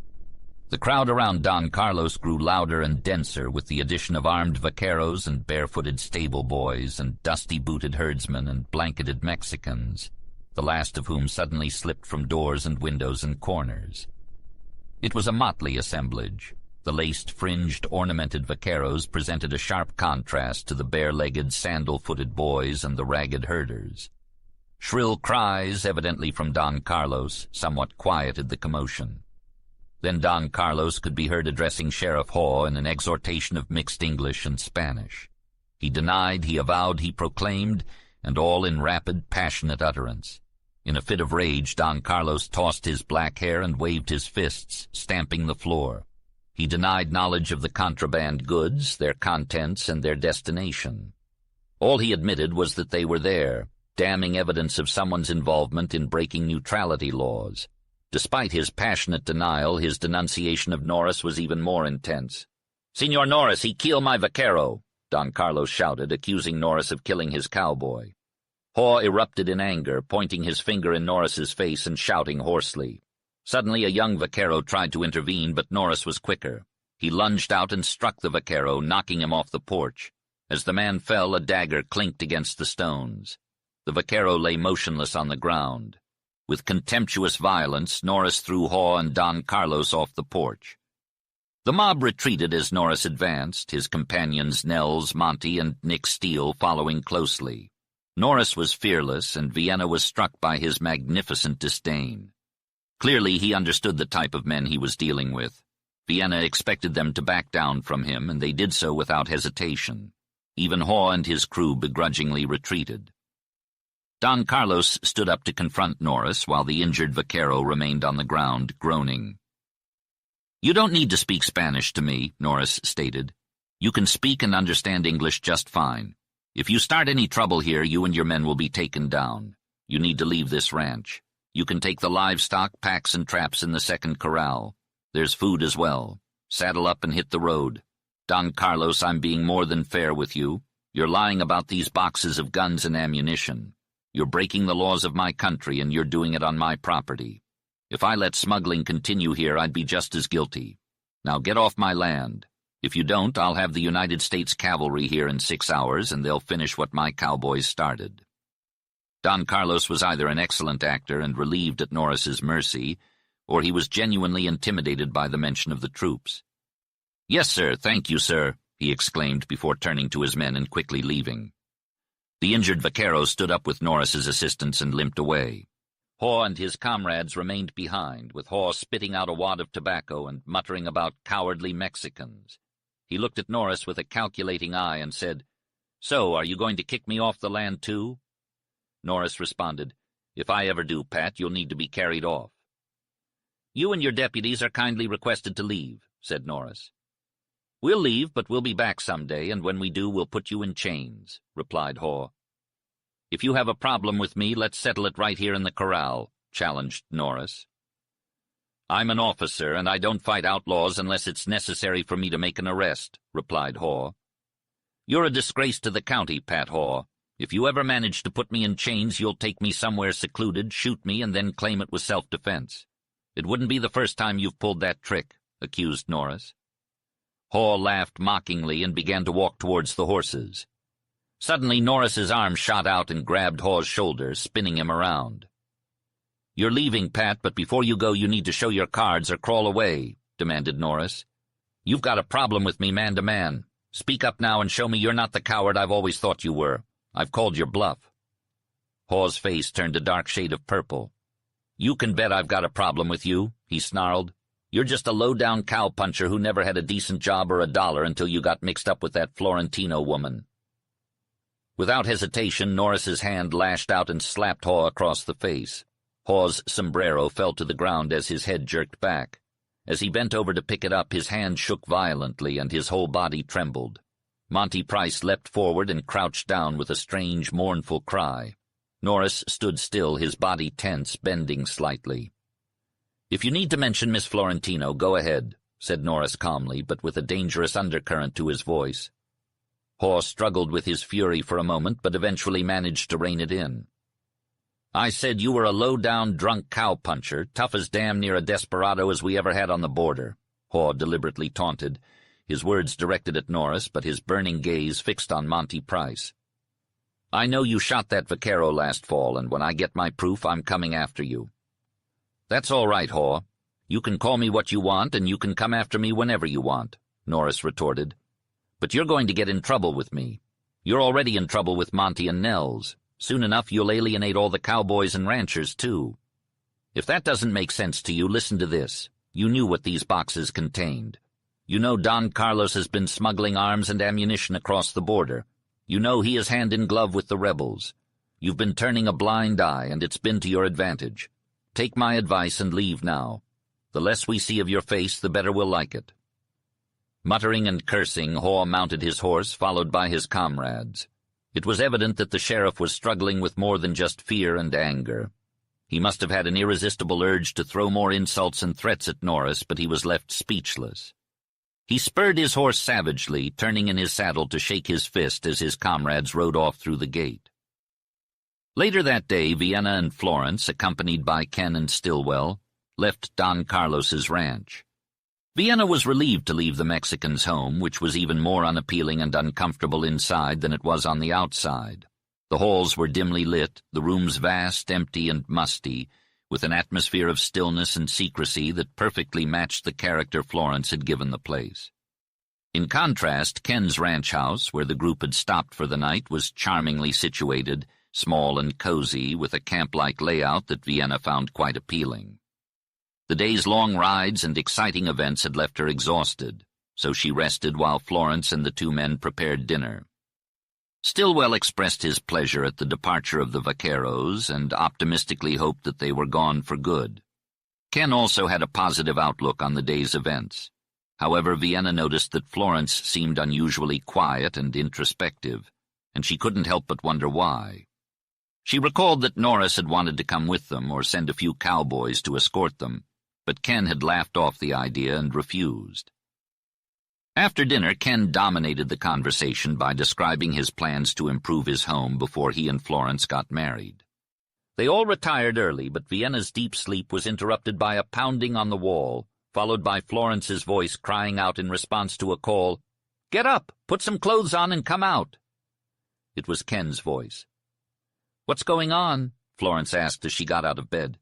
The crowd around Don Carlos grew louder and denser with the addition of armed vaqueros and barefooted stable boys and dusty-booted herdsmen and blanketed Mexicans, the last of whom suddenly slipped from doors and windows and corners. It was a motley assemblage. The laced, fringed, ornamented vaqueros presented a sharp contrast to the bare-legged, sandal-footed boys and the ragged herders. Shrill cries, evidently from Don Carlos, somewhat quieted the commotion. Then Don Carlos could be heard addressing Sheriff Haw in an exhortation of mixed English and Spanish. He denied, he avowed, he proclaimed, and all in rapid, passionate utterance. In a fit of rage, Don Carlos tossed his black hair and waved his fists, stamping the floor. He denied knowledge of the contraband goods, their contents, and their destination. All he admitted was that they were there, damning evidence of someone's involvement in breaking neutrality laws. Despite his passionate denial, his denunciation of Norris was even more intense. "Senor Norris, he killed my vaquero," Don Carlos shouted, accusing Norris of killing his cowboy. Haw erupted in anger, pointing his finger in Norris's face and shouting hoarsely. Suddenly a young vaquero tried to intervene, but Norris was quicker. He lunged out and struck the vaquero, knocking him off the porch. As the man fell, a dagger clinked against the stones. The vaquero lay motionless on the ground. With contemptuous violence, Norris threw Haw and Don Carlos off the porch. The mob retreated as Norris advanced, his companions Nels, Monty, and Nick Steele following closely. Norris was fearless, and Vienna was struck by his magnificent disdain. Clearly he understood the type of men he was dealing with. Vienna expected them to back down from him, and they did so without hesitation. Even Haw and his crew begrudgingly retreated. Don Carlos stood up to confront Norris, while the injured vaquero remained on the ground, groaning. "You don't need to speak Spanish to me," Norris stated. "You can speak and understand English just fine. If you start any trouble here, you and your men will be taken down. You need to leave this ranch. You can take the livestock, packs, and traps in the second corral. There's food as well. Saddle up and hit the road. "Don Carlos, I'm being more than fair with you. You're lying about these boxes of guns and ammunition. You're breaking the laws of my country, and you're doing it on my property. If I let smuggling continue here, I'd be just as guilty. Now get off my land. If you don't, I'll have the United States cavalry here in 6 hours, and they'll finish what my cowboys started." Don Carlos was either an excellent actor and relieved at Norris's mercy, or he was genuinely intimidated by the mention of the troops. "Yes, sir, thank you, sir," he exclaimed before turning to his men and quickly leaving. The injured vaquero stood up with Norris's assistance and limped away. Haw and his comrades remained behind, with Haw spitting out a wad of tobacco and muttering about cowardly Mexicans. He looked at Norris with a calculating eye and said, "So, are you going to kick me off the land too?" Norris responded, "If I ever do, Pat, you'll need to be carried off." "You and your deputies are kindly requested to leave," said Norris. "We'll leave, but we'll be back someday, and when we do, we'll put you in chains," replied Haw. "If you have a problem with me, let's settle it right here in the corral," challenged Norris. "I'm an officer, and I don't fight outlaws unless it's necessary for me to make an arrest," replied Haw. "You're a disgrace to the county, Pat Haw. If you ever manage to put me in chains, you'll take me somewhere secluded, shoot me, and then claim it was self-defense. It wouldn't be the first time you've pulled that trick," accused Norris. Haw laughed mockingly and began to walk towards the horses. Suddenly, Norris's arm shot out and grabbed Haw's shoulder, spinning him around. "You're leaving, Pat, but before you go you need to show your cards or crawl away," demanded Norris. "You've got a problem with me man to man. Speak up now and show me you're not the coward I've always thought you were. I've called your bluff." Haw's face turned a dark shade of purple. "You can bet I've got a problem with you," he snarled. "You're just a low-down cowpuncher who never had a decent job or a dollar until you got mixed up with that Florentino woman." Without hesitation, Norris's hand lashed out and slapped Haw across the face. Haw's sombrero fell to the ground as his head jerked back. As he bent over to pick it up, his hand shook violently and his whole body trembled. Monty Price leapt forward and crouched down with a strange, mournful cry. Norris stood still, his body tense, bending slightly. "If you need to mention Miss Florentino, go ahead," said Norris calmly, but with a dangerous undercurrent to his voice. Haw struggled with his fury for a moment, but eventually managed to rein it in. "I said you were a low-down, drunk cowpuncher, tough as damn near a desperado as we ever had on the border," Haw deliberately taunted, his words directed at Norris, but his burning gaze fixed on Monty Price. "I know you shot that vaquero last fall, and when I get my proof, I'm coming after you." "That's all right, Haw. You can call me what you want, and you can come after me whenever you want," Norris retorted. "But you're going to get in trouble with me. You're already in trouble with Monty and Nels. Soon enough you'll alienate all the cowboys and ranchers, too. If that doesn't make sense to you, listen to this. You knew what these boxes contained. You know Don Carlos has been smuggling arms and ammunition across the border. You know he is hand in glove with the rebels. You've been turning a blind eye, and it's been to your advantage. Take my advice and leave now. The less we see of your face, the better we'll like it." Muttering and cursing, Haw mounted his horse, followed by his comrades. It was evident that the sheriff was struggling with more than just fear and anger. He must have had an irresistible urge to throw more insults and threats at Norris, but he was left speechless. He spurred his horse savagely, turning in his saddle to shake his fist as his comrades rode off through the gate. Later that day, Vienna and Florence, accompanied by Ken and Stillwell, left Don Carlos's ranch. Vienna was relieved to leave the Mexican's home, which was even more unappealing and uncomfortable inside than it was on the outside. The halls were dimly lit, the rooms vast, empty, and musty, with an atmosphere of stillness and secrecy that perfectly matched the character Florence had given the place. In contrast, Ken's ranch house, where the group had stopped for the night, was charmingly situated, small and cozy, with a camp-like layout that Vienna found quite appealing. The day's long rides and exciting events had left her exhausted, so she rested while Florence and the two men prepared dinner. Stillwell expressed his pleasure at the departure of the vaqueros and optimistically hoped that they were gone for good. Ken also had a positive outlook on the day's events. However, Vienna noticed that Florence seemed unusually quiet and introspective, and she couldn't help but wonder why. She recalled that Norris had wanted to come with them or send a few cowboys to escort them, but Ken had laughed off the idea and refused. After dinner, Ken dominated the conversation by describing his plans to improve his home before he and Florence got married. They all retired early, but Vienna's deep sleep was interrupted by a pounding on the wall, followed by Florence's voice crying out in response to a call, "Get up! Put some clothes on and come out!" It was Ken's voice. "What's going on?" Florence asked as she got out of bed.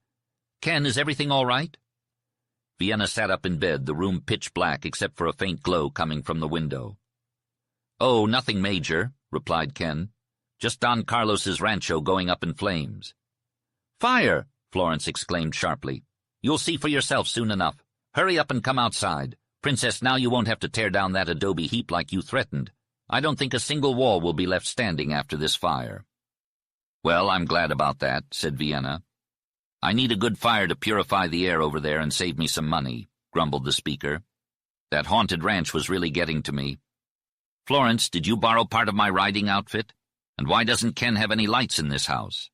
"Ken, is everything all right?" Vienna sat up in bed, the room pitch black except for a faint glow coming from the window. "Oh, nothing major," replied Ken. "Just Don Carlos's rancho going up in flames." "Fire!" Florence exclaimed sharply. "You'll see for yourself soon enough. Hurry up and come outside. Princess, now you won't have to tear down that adobe heap like you threatened. I don't think a single wall will be left standing after this fire." "Well, I'm glad about that," said Vienna. "I need a good fire to purify the air over there and save me some money," grumbled the speaker. "That haunted ranch was really getting to me. Florence, did you borrow part of my riding outfit? And why doesn't Ken have any lights in this house?"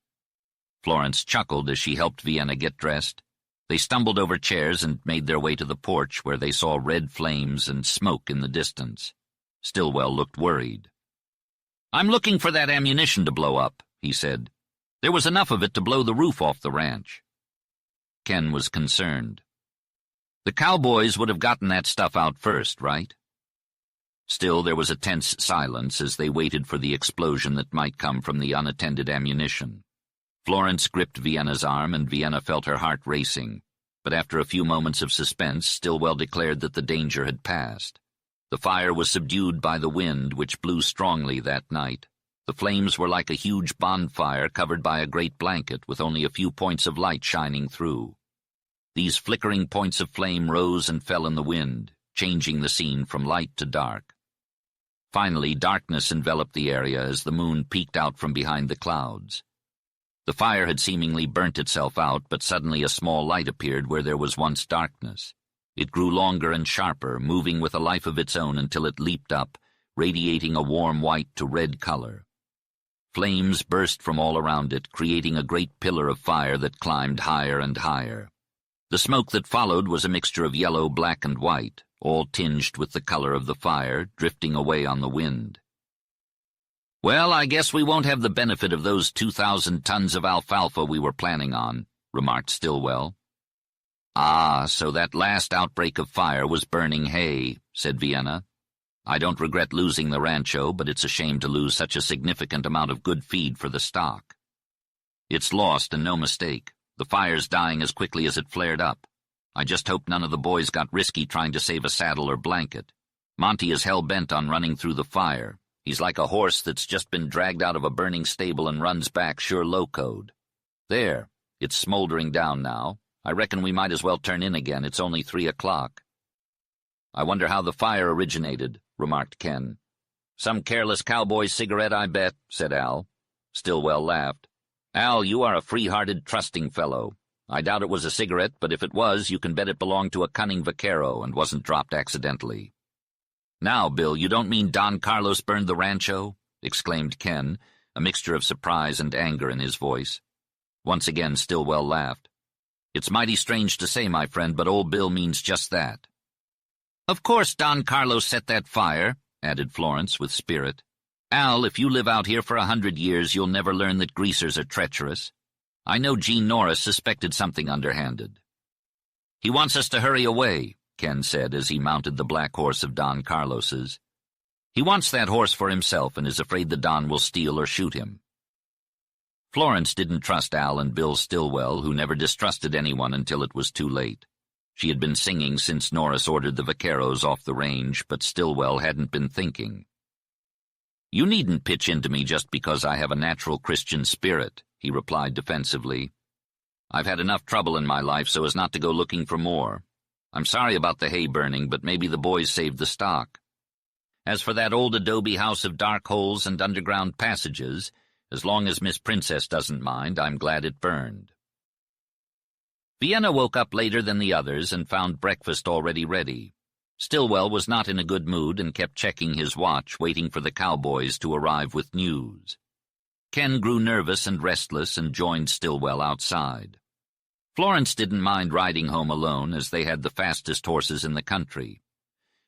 Florence chuckled as she helped Vienna get dressed. They stumbled over chairs and made their way to the porch, where they saw red flames and smoke in the distance. Stillwell looked worried. "I'm looking for that ammunition to blow up," he said. "There was enough of it to blow the roof off the ranch." Ken was concerned. "The cowboys would have gotten that stuff out first, right?" Still, there was a tense silence as they waited for the explosion that might come from the unattended ammunition. Florence gripped Vienna's arm, and Vienna felt her heart racing, but after a few moments of suspense, Stillwell declared that the danger had passed. The fire was subdued by the wind, which blew strongly that night. The flames were like a huge bonfire covered by a great blanket, with only a few points of light shining through. These flickering points of flame rose and fell in the wind, changing the scene from light to dark. Finally, darkness enveloped the area as the moon peeked out from behind the clouds. The fire had seemingly burnt itself out, but suddenly a small light appeared where there was once darkness. It grew longer and sharper, moving with a life of its own until it leaped up, radiating a warm white to red color. Flames burst from all around it, creating a great pillar of fire that climbed higher and higher. The smoke that followed was a mixture of yellow, black, and white, all tinged with the color of the fire, drifting away on the wind. "Well, I guess we won't have the benefit of those 2,000 tons of alfalfa we were planning on," remarked Stillwell. "Ah, so that last outbreak of fire was burning hay," said Vienna. "I don't regret losing the rancho, but it's a shame to lose such a significant amount of good feed for the stock." "It's lost, and no mistake. The fire's dying as quickly as it flared up. I just hope none of the boys got risky trying to save a saddle or blanket. Monty is hell-bent on running through the fire. He's like a horse that's just been dragged out of a burning stable and runs back sure low-code. There, it's smoldering down now. I reckon we might as well turn in again. It's only 3 o'clock. "I wonder how the fire originated," remarked Ken. "Some careless cowboy cigarette, I bet," said Al. Stillwell laughed. "Al, you are a free-hearted, trusting fellow. I doubt it was a cigarette, but if it was, you can bet it belonged to a cunning vaquero and wasn't dropped accidentally." "Now, Bill, you don't mean Don Carlos burned the rancho?" exclaimed Ken, a mixture of surprise and anger in his voice. Once again Stillwell laughed. "It's mighty strange to say, my friend, but old Bill means just that." "Of course Don Carlos set that fire," added Florence with spirit. "Al, if you live out here for 100 years, you'll never learn that greasers are treacherous. I know Gene Norris suspected something underhanded." "He wants us to hurry away," Ken said as he mounted the black horse of Don Carlos's. "He wants that horse for himself and is afraid the Don will steal or shoot him." Florence didn't trust Al and Bill Stillwell, who never distrusted anyone until it was too late. She had been singing since Norris ordered the vaqueros off the range, but Stillwell hadn't been thinking. "You needn't pitch into me just because I have a natural Christian spirit," he replied defensively. "I've had enough trouble in my life so as not to go looking for more. I'm sorry about the hay burning, but maybe the boys saved the stock. As for that old adobe house of dark holes and underground passages, as long as Miss Princess doesn't mind, I'm glad it burned." Vienna woke up later than the others and found breakfast already ready. Stillwell was not in a good mood and kept checking his watch, waiting for the cowboys to arrive with news. Ken grew nervous and restless and joined Stillwell outside. Florence didn't mind riding home alone, as they had the fastest horses in the country.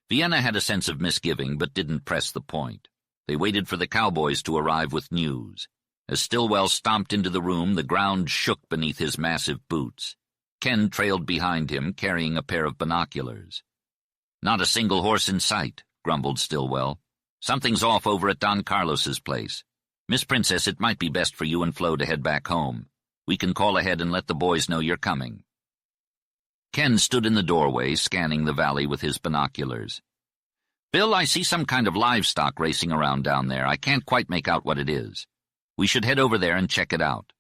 Vienna had a sense of misgiving, but didn't press the point. They waited for the cowboys to arrive with news. As Stillwell stomped into the room, the ground shook beneath his massive boots. Ken trailed behind him, carrying a pair of binoculars. "Not a single horse in sight," grumbled Stillwell. "Something's off over at Don Carlos's place. Miss Princess, it might be best for you and Flo to head back home. We can call ahead and let the boys know you're coming." Ken stood in the doorway, scanning the valley with his binoculars. "Bill, I see some kind of livestock racing around down there. I can't quite make out what it is. We should head over there and check it out."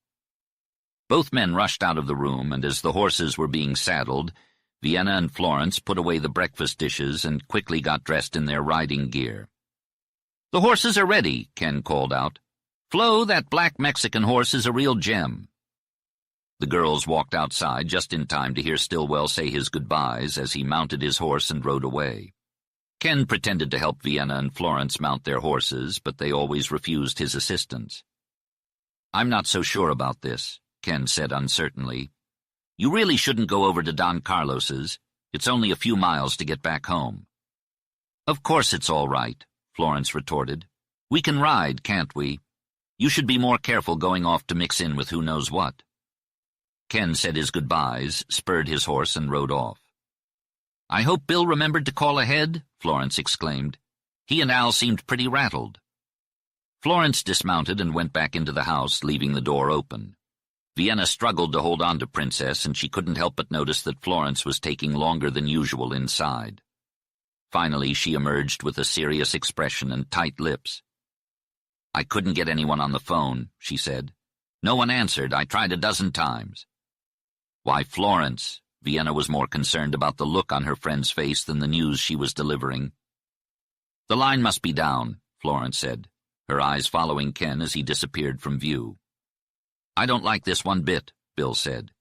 Both men rushed out of the room, and as the horses were being saddled, Vienna and Florence put away the breakfast dishes and quickly got dressed in their riding gear. "The horses are ready," Ken called out. "Flo, that black Mexican horse is a real gem." The girls walked outside just in time to hear Stillwell say his goodbyes as he mounted his horse and rode away. Ken pretended to help Vienna and Florence mount their horses, but they always refused his assistance. "I'm not so sure about this," Ken said uncertainly. "You really shouldn't go over to Don Carlos's. It's only a few miles to get back home." "Of course it's all right," Florence retorted. "We can ride, can't we? You should be more careful going off to mix in with who knows what." Ken said his goodbyes, spurred his horse, and rode off. "I hope Bill remembered to call ahead," Florence exclaimed. "He and Al seemed pretty rattled." Florence dismounted and went back into the house, leaving the door open. Vienna struggled to hold on to Princess, and she couldn't help but notice that Florence was taking longer than usual inside. Finally, she emerged with a serious expression and tight lips. "I couldn't get anyone on the phone," she said. "No one answered. I tried a dozen times." "Why, Florence," Vienna was more concerned about the look on her friend's face than the news she was delivering. "The line must be down," Florence said, her eyes following Ken as he disappeared from view. "I don't like this one bit," Bill said.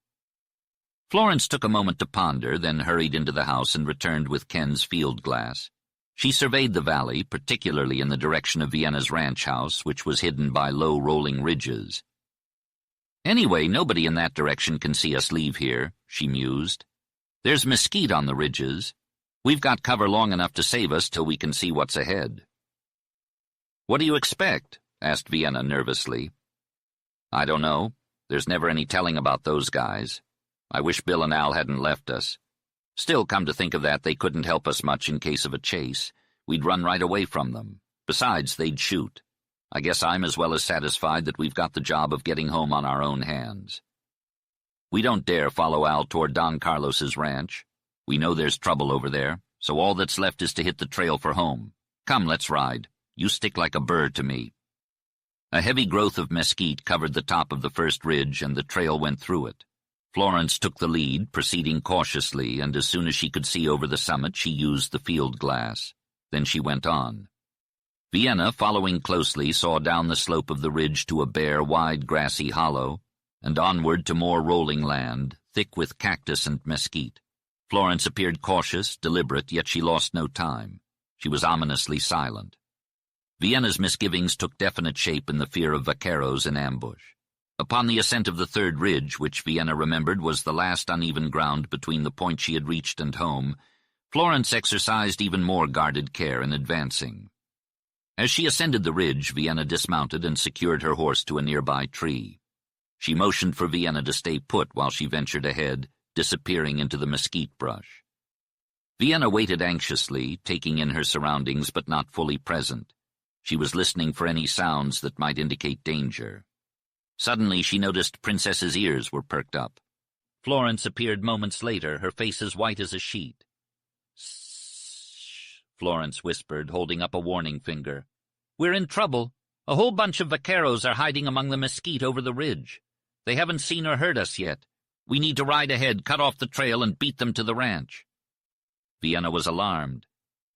Florence took a moment to ponder, then hurried into the house and returned with Ken's field glass. She surveyed the valley, particularly in the direction of Vienna's ranch house, which was hidden by low rolling ridges. "Anyway, nobody in that direction can see us leave here," she mused. "There's mesquite on the ridges. We've got cover long enough to save us till we can see what's ahead." "What do you expect?" asked Vienna nervously. "I don't know. There's never any telling about those guys. I wish Bill and Al hadn't left us. Still, come to think of that, they couldn't help us much in case of a chase. We'd run right away from them. Besides, they'd shoot. I guess I'm as well as satisfied that we've got the job of getting home on our own hands. We don't dare follow Al toward Don Carlos's ranch. We know there's trouble over there, so all that's left is to hit the trail for home. Come, let's ride. You stick like a burr to me." A heavy growth of mesquite covered the top of the first ridge, and the trail went through it. Florence took the lead, proceeding cautiously, and as soon as she could see over the summit, she used the field glass. Then she went on. Vienna, following closely, saw down the slope of the ridge to a bare, wide, grassy hollow, and onward to more rolling land, thick with cactus and mesquite. Florence appeared cautious, deliberate, yet she lost no time. She was ominously silent. Vienna's misgivings took definite shape in the fear of vaqueros in ambush. Upon the ascent of the third ridge, which Vienna remembered was the last uneven ground between the point she had reached and home, Florence exercised even more guarded care in advancing. As she ascended the ridge, Vienna dismounted and secured her horse to a nearby tree. She motioned for Vienna to stay put while she ventured ahead, disappearing into the mesquite brush. Vienna waited anxiously, taking in her surroundings but not fully present. She was listening for any sounds that might indicate danger. Suddenly she noticed Princess's ears were perked up. Florence appeared moments later, her face as white as a sheet. "Shh," Florence whispered, holding up a warning finger. "We're in trouble. A whole bunch of vaqueros are hiding among the mesquite over the ridge. They haven't seen or heard us yet. We need to ride ahead, cut off the trail, and beat them to the ranch." Vienna was alarmed.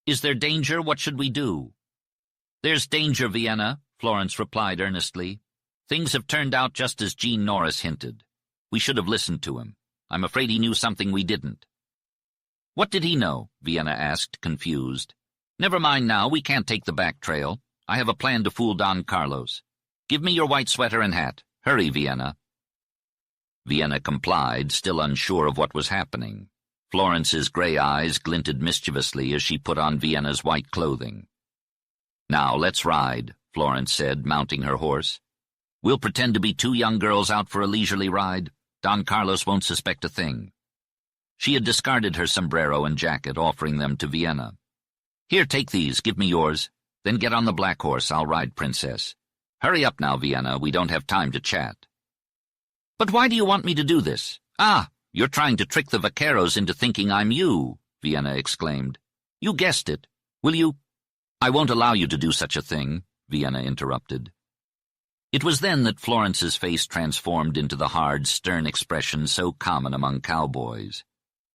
"Is there danger? What should we do?" "There's danger, Vienna," Florence replied earnestly. "Things have turned out just as Gene Norris hinted. We should have listened to him. I'm afraid he knew something we didn't." "What did he know?" Vienna asked, confused. "Never mind now, we can't take the back trail. I have a plan to fool Don Carlos. Give me your white sweater and hat. Hurry, Vienna." Vienna complied, still unsure of what was happening. Florence's gray eyes glinted mischievously as she put on Vienna's white clothing. "Now, let's ride," Florence said, mounting her horse. "We'll pretend to be two young girls out for a leisurely ride. Don Carlos won't suspect a thing." She had discarded her sombrero and jacket, offering them to Vienna. "Here, take these. Give me yours. Then get on the black horse. I'll ride Princess. Hurry up now, Vienna. We don't have time to chat." "But why do you want me to do this? Ah, you're trying to trick the vaqueros into thinking I'm you," Vienna exclaimed. "You guessed it. Will you—" "I won't allow you to do such a thing," Vienna interrupted. It was then that Florence's face transformed into the hard, stern expression so common among cowboys.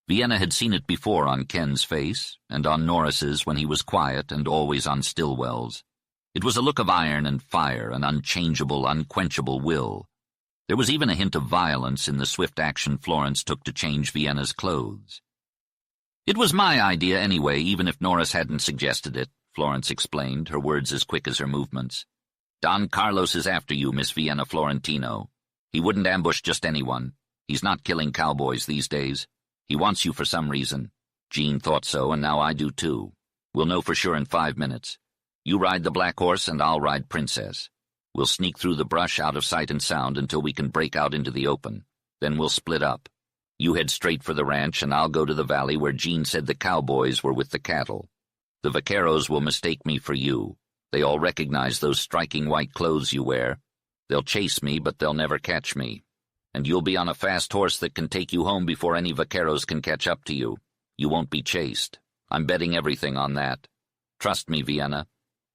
Vienna had seen it before on Ken's face, and on Norris's when he was quiet and always on Stillwell's. It was a look of iron and fire, an unchangeable, unquenchable will. There was even a hint of violence in the swift action Florence took to change Vienna's clothes. "It was my idea anyway, even if Norris hadn't suggested it," Florence explained, her words as quick as her movements. "Don Carlos is after you, Miss Vienna Florentino. He wouldn't ambush just anyone. He's not killing cowboys these days. He wants you for some reason. Jean thought so, and now I do too. We'll know for sure in 5 minutes. You ride the black horse, and I'll ride Princess. We'll sneak through the brush out of sight and sound until we can break out into the open. Then we'll split up. You head straight for the ranch, and I'll go to the valley where Jean said the cowboys were with the cattle. The vaqueros will mistake me for you. They all recognize those striking white clothes you wear. They'll chase me, but they'll never catch me. And you'll be on a fast horse that can take you home before any vaqueros can catch up to you. You won't be chased. I'm betting everything on that. Trust me, Vienna.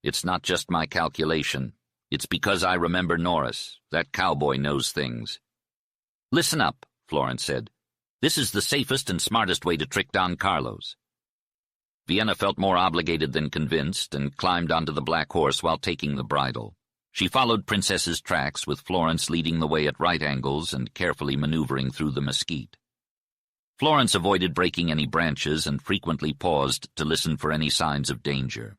It's not just my calculation. It's because I remember Norris. That cowboy knows things." "Listen up," Florence said. "This is the safest and smartest way to trick Don Carlos." Vienna felt more obligated than convinced and climbed onto the black horse while taking the bridle. She followed Princess's tracks, with Florence leading the way at right angles and carefully maneuvering through the mesquite. Florence avoided breaking any branches and frequently paused to listen for any signs of danger.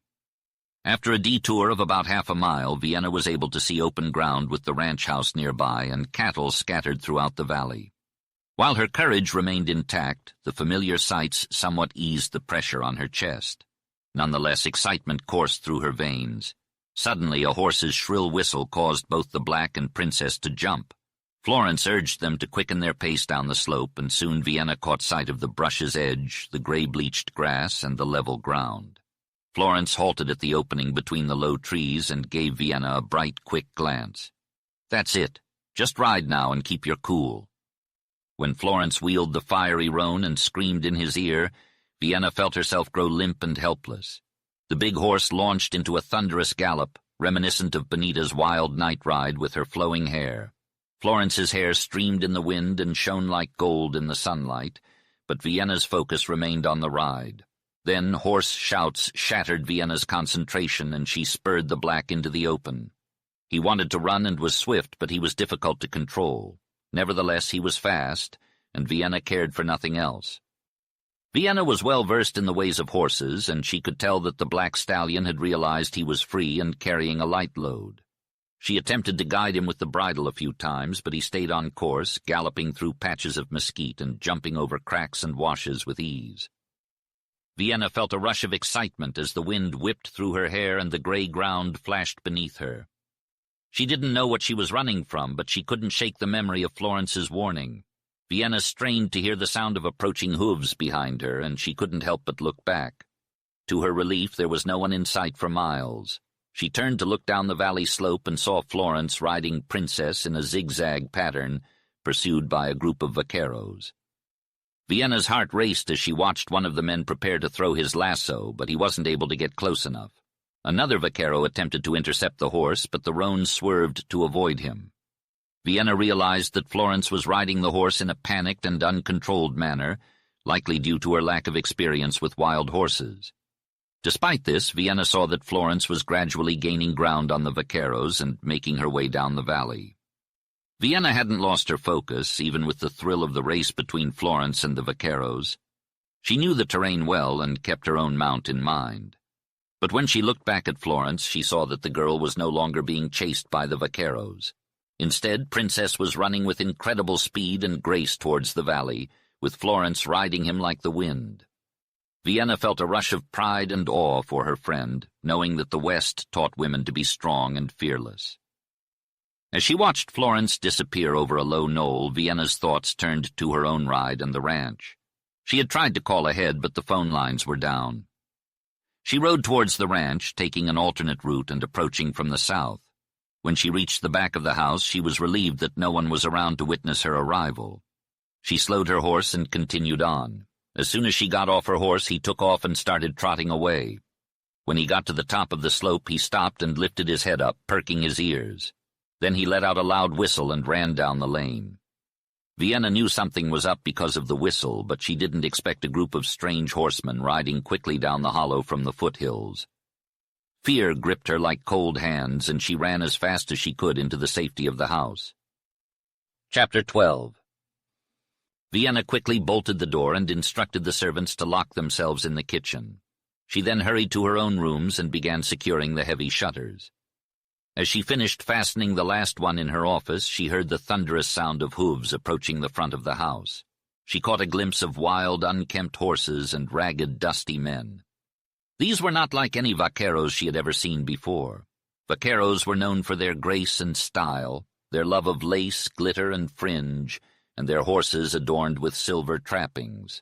After a detour of about half a mile, Vienna was able to see open ground with the ranch house nearby and cattle scattered throughout the valley. While her courage remained intact, the familiar sights somewhat eased the pressure on her chest. Nonetheless, excitement coursed through her veins. Suddenly, a horse's shrill whistle caused both the black and Princess to jump. Florence urged them to quicken their pace down the slope, and soon Vienna caught sight of the brush's edge, the gray-bleached grass, and the level ground. Florence halted at the opening between the low trees and gave Vienna a bright, quick glance. "That's it. Just ride now and keep your cool." When Florence wheeled the fiery roan and screamed in his ear, Vienna felt herself grow limp and helpless. The big horse launched into a thunderous gallop, reminiscent of Benita's wild night ride with her flowing hair. Florence's hair streamed in the wind and shone like gold in the sunlight, but Vienna's focus remained on the ride. Then hoarse shouts shattered Vienna's concentration, and she spurred the black into the open. He wanted to run and was swift, but he was difficult to control. Nevertheless, he was fast, and Vienna cared for nothing else. Vienna was well versed in the ways of horses, and she could tell that the black stallion had realized he was free and carrying a light load. She attempted to guide him with the bridle a few times, but he stayed on course, galloping through patches of mesquite and jumping over cracks and washes with ease. Vienna felt a rush of excitement as the wind whipped through her hair and the gray ground flashed beneath her. She didn't know what she was running from, but she couldn't shake the memory of Florence's warning. Vienna strained to hear the sound of approaching hooves behind her, and she couldn't help but look back. To her relief, there was no one in sight for miles. She turned to look down the valley slope and saw Florence riding Princess in a zigzag pattern, pursued by a group of vaqueros. Vienna's heart raced as she watched one of the men prepare to throw his lasso, but he wasn't able to get close enough. Another vaquero attempted to intercept the horse, but the roan swerved to avoid him. Vienna realized that Florence was riding the horse in a panicked and uncontrolled manner, likely due to her lack of experience with wild horses. Despite this, Vienna saw that Florence was gradually gaining ground on the vaqueros and making her way down the valley. Vienna hadn't lost her focus, even with the thrill of the race between Florence and the vaqueros. She knew the terrain well and kept her own mount in mind. But when she looked back at Florence, she saw that the girl was no longer being chased by the vaqueros. Instead, Princess was running with incredible speed and grace towards the valley, with Florence riding him like the wind. Vienna felt a rush of pride and awe for her friend, knowing that the West taught women to be strong and fearless. As she watched Florence disappear over a low knoll, Vienna's thoughts turned to her own ride and the ranch. She had tried to call ahead, but the phone lines were down. She rode towards the ranch, taking an alternate route and approaching from the south. When she reached the back of the house, she was relieved that no one was around to witness her arrival. She slowed her horse and continued on. As soon as she got off her horse, he took off and started trotting away. When he got to the top of the slope, he stopped and lifted his head up, perking his ears. Then he let out a loud whistle and ran down the lane. Vienna knew something was up because of the whistle, but she didn't expect a group of strange horsemen riding quickly down the hollow from the foothills. Fear gripped her like cold hands, and she ran as fast as she could into the safety of the house. Chapter 12. Vienna quickly bolted the door and instructed the servants to lock themselves in the kitchen. She then hurried to her own rooms and began securing the heavy shutters. As she finished fastening the last one in her office, she heard the thunderous sound of hooves approaching the front of the house. She caught a glimpse of wild, unkempt horses and ragged, dusty men. These were not like any vaqueros she had ever seen before. Vaqueros were known for their grace and style, their love of lace, glitter, and fringe, and their horses adorned with silver trappings.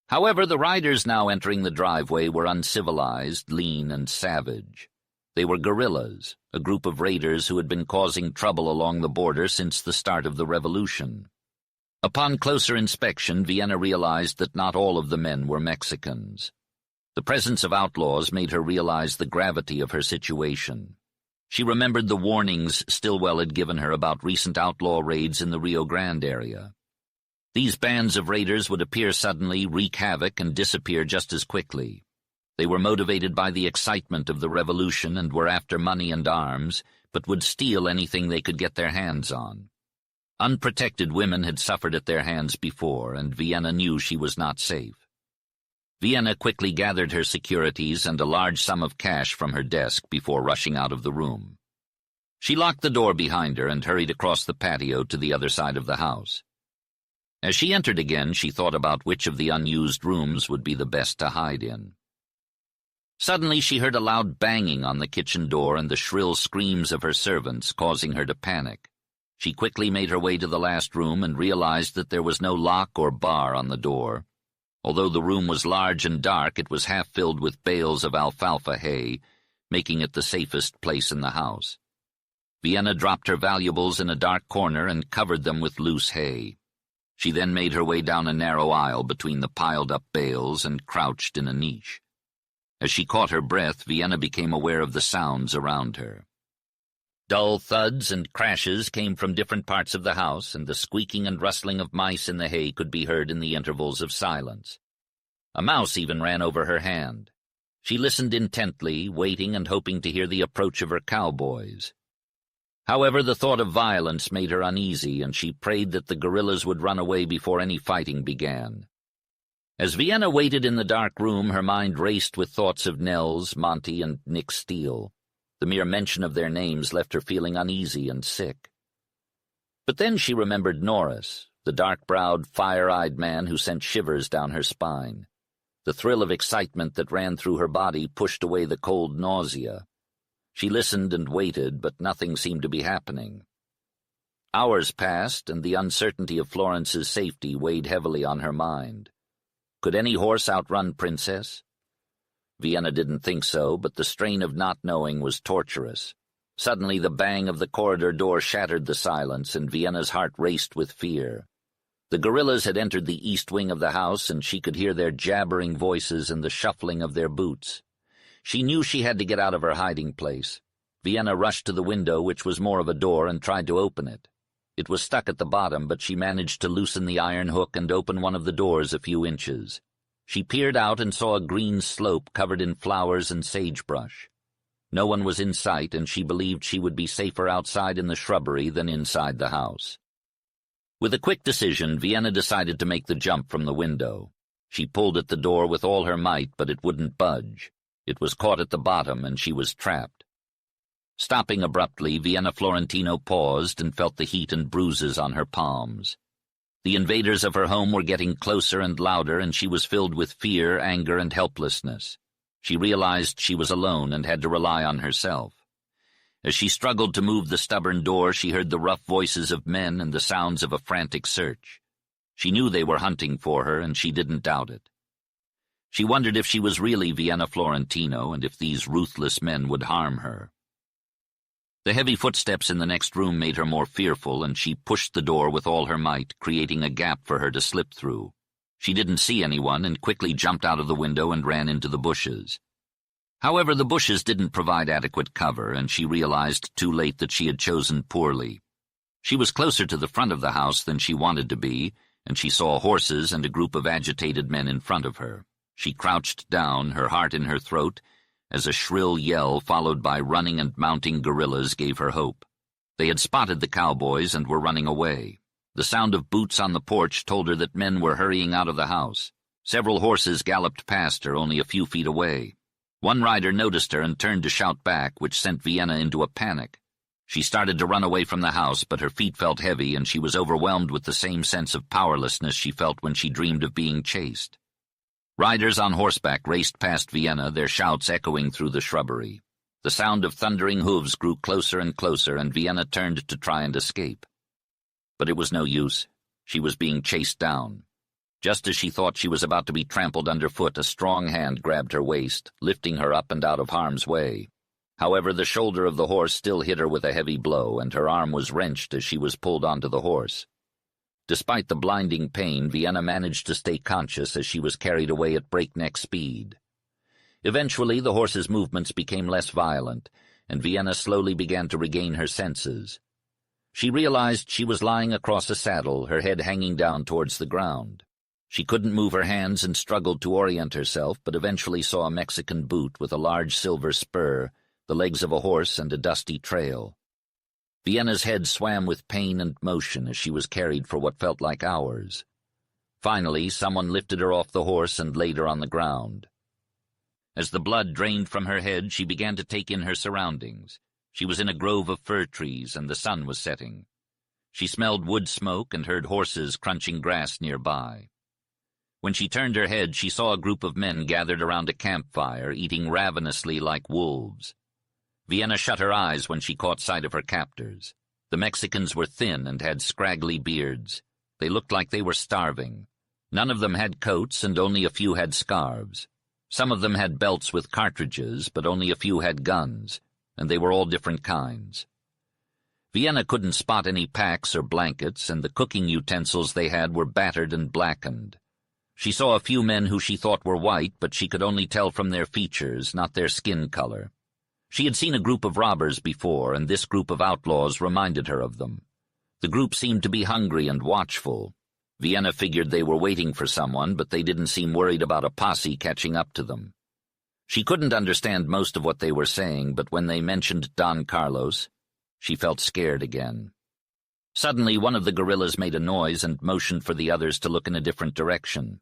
However, the riders now entering the driveway were uncivilized, lean, and savage. They were guerrillas, a group of raiders who had been causing trouble along the border since the start of the revolution. Upon closer inspection, Vienna realized that not all of the men were Mexicans. The presence of outlaws made her realize the gravity of her situation. She remembered the warnings Stillwell had given her about recent outlaw raids in the Rio Grande area. These bands of raiders would appear suddenly, wreak havoc, and disappear just as quickly. They were motivated by the excitement of the revolution and were after money and arms, but would steal anything they could get their hands on. Unprotected women had suffered at their hands before, and Vienna knew she was not safe. Vienna quickly gathered her securities and a large sum of cash from her desk before rushing out of the room. She locked the door behind her and hurried across the patio to the other side of the house. As she entered again, she thought about which of the unused rooms would be the best to hide in. Suddenly she heard a loud banging on the kitchen door and the shrill screams of her servants, causing her to panic. She quickly made her way to the last room and realized that there was no lock or bar on the door. Although the room was large and dark, it was half filled with bales of alfalfa hay, making it the safest place in the house. Vienna dropped her valuables in a dark corner and covered them with loose hay. She then made her way down a narrow aisle between the piled-up bales and crouched in a niche. As she caught her breath, Vienna became aware of the sounds around her. Dull thuds and crashes came from different parts of the house, and the squeaking and rustling of mice in the hay could be heard in the intervals of silence. A mouse even ran over her hand. She listened intently, waiting and hoping to hear the approach of her cowboys. However, the thought of violence made her uneasy, and she prayed that the guerrillas would run away before any fighting began. As Vienna waited in the dark room, her mind raced with thoughts of Nels, Monty, and Nick Steele. The mere mention of their names left her feeling uneasy and sick. But then she remembered Norris, the dark-browed, fire-eyed man who sent shivers down her spine. The thrill of excitement that ran through her body pushed away the cold nausea. She listened and waited, but nothing seemed to be happening. Hours passed, and the uncertainty of Florence's safety weighed heavily on her mind. Could any horse outrun Princess? Vienna didn't think so, but the strain of not knowing was torturous. Suddenly the bang of the corridor door shattered the silence, and Vienna's heart raced with fear. The guerrillas had entered the east wing of the house, and she could hear their jabbering voices and the shuffling of their boots. She knew she had to get out of her hiding place. Vienna rushed to the window, which was more of a door, and tried to open it. It was stuck at the bottom, but she managed to loosen the iron hook and open one of the doors a few inches. She peered out and saw a green slope covered in flowers and sagebrush. No one was in sight, and she believed she would be safer outside in the shrubbery than inside the house. With a quick decision, Vienna decided to make the jump from the window. She pulled at the door with all her might, but it wouldn't budge. It was caught at the bottom, and she was trapped. Stopping abruptly, Vienna Florentino paused and felt the heat and bruises on her palms. The invaders of her home were getting closer and louder, and she was filled with fear, anger, and helplessness. She realized she was alone and had to rely on herself. As she struggled to move the stubborn door, she heard the rough voices of men and the sounds of a frantic search. She knew they were hunting for her, and she didn't doubt it. She wondered if she was really Vienna Florentino, and if these ruthless men would harm her. The heavy footsteps in the next room made her more fearful, and she pushed the door with all her might, creating a gap for her to slip through. She didn't see anyone and quickly jumped out of the window and ran into the bushes. However, the bushes didn't provide adequate cover, and she realized too late that she had chosen poorly. She was closer to the front of the house than she wanted to be, and she saw horses and a group of agitated men in front of her. She crouched down, her heart in her throat, as a shrill yell followed by running and mounting guerrillas gave her hope. They had spotted the cowboys and were running away. The sound of boots on the porch told her that men were hurrying out of the house. Several horses galloped past her only a few feet away. One rider noticed her and turned to shout back, which sent Vienna into a panic. She started to run away from the house, but her feet felt heavy, and she was overwhelmed with the same sense of powerlessness she felt when she dreamed of being chased. Riders on horseback raced past Vienna, their shouts echoing through the shrubbery. The sound of thundering hooves grew closer and closer, and Vienna turned to try and escape. But it was no use. She was being chased down. Just as she thought she was about to be trampled underfoot, a strong hand grabbed her waist, lifting her up and out of harm's way. However, the shoulder of the horse still hit her with a heavy blow, and her arm was wrenched as she was pulled onto the horse. Despite the blinding pain, Vienna managed to stay conscious as she was carried away at breakneck speed. Eventually, the horse's movements became less violent, and Vienna slowly began to regain her senses. She realized she was lying across a saddle, her head hanging down towards the ground. She couldn't move her hands and struggled to orient herself, but eventually saw a Mexican boot with a large silver spur, the legs of a horse, and a dusty trail. Vienna's head swam with pain and motion as she was carried for what felt like hours. Finally, someone lifted her off the horse and laid her on the ground. As the blood drained from her head, she began to take in her surroundings. She was in a grove of fir trees, and the sun was setting. She smelled wood smoke and heard horses crunching grass nearby. When she turned her head, she saw a group of men gathered around a campfire, eating ravenously like wolves. Vienna shut her eyes when she caught sight of her captors. The Mexicans were thin and had scraggly beards. They looked like they were starving. None of them had coats, and only a few had scarves. Some of them had belts with cartridges, but only a few had guns, and they were all different kinds. Vienna couldn't spot any packs or blankets, and the cooking utensils they had were battered and blackened. She saw a few men who she thought were white, but she could only tell from their features, not their skin color. She had seen a group of robbers before, and this group of outlaws reminded her of them. The group seemed to be hungry and watchful. Vienna figured they were waiting for someone, but they didn't seem worried about a posse catching up to them. She couldn't understand most of what they were saying, but when they mentioned Don Carlos, she felt scared again. Suddenly, one of the guerrillas made a noise and motioned for the others to look in a different direction.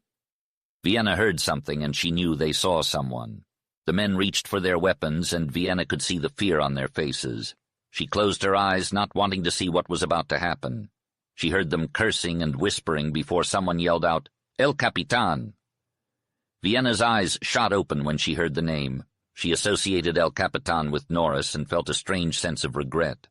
Vienna heard something, and she knew they saw someone. The men reached for their weapons, and Vienna could see the fear on their faces. She closed her eyes, not wanting to see what was about to happen. She heard them cursing and whispering before someone yelled out, "El Capitan!" Vienna's eyes shot open when she heard the name. She associated El Capitan with Norris and felt a strange sense of regret.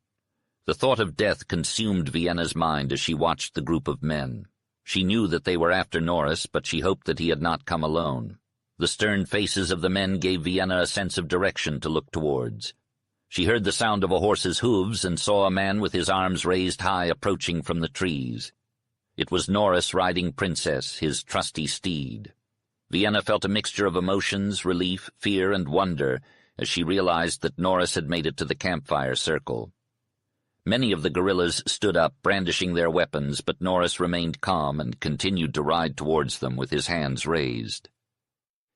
The thought of death consumed Vienna's mind as she watched the group of men. She knew that they were after Norris, but she hoped that he had not come alone. The stern faces of the men gave Vienna a sense of direction to look towards. She heard the sound of a horse's hooves and saw a man with his arms raised high approaching from the trees. It was Norris riding Princess, his trusty steed. Vienna felt a mixture of emotions, relief, fear, and wonder as she realized that Norris had made it to the campfire circle. Many of the guerrillas stood up, brandishing their weapons, but Norris remained calm and continued to ride towards them with his hands raised.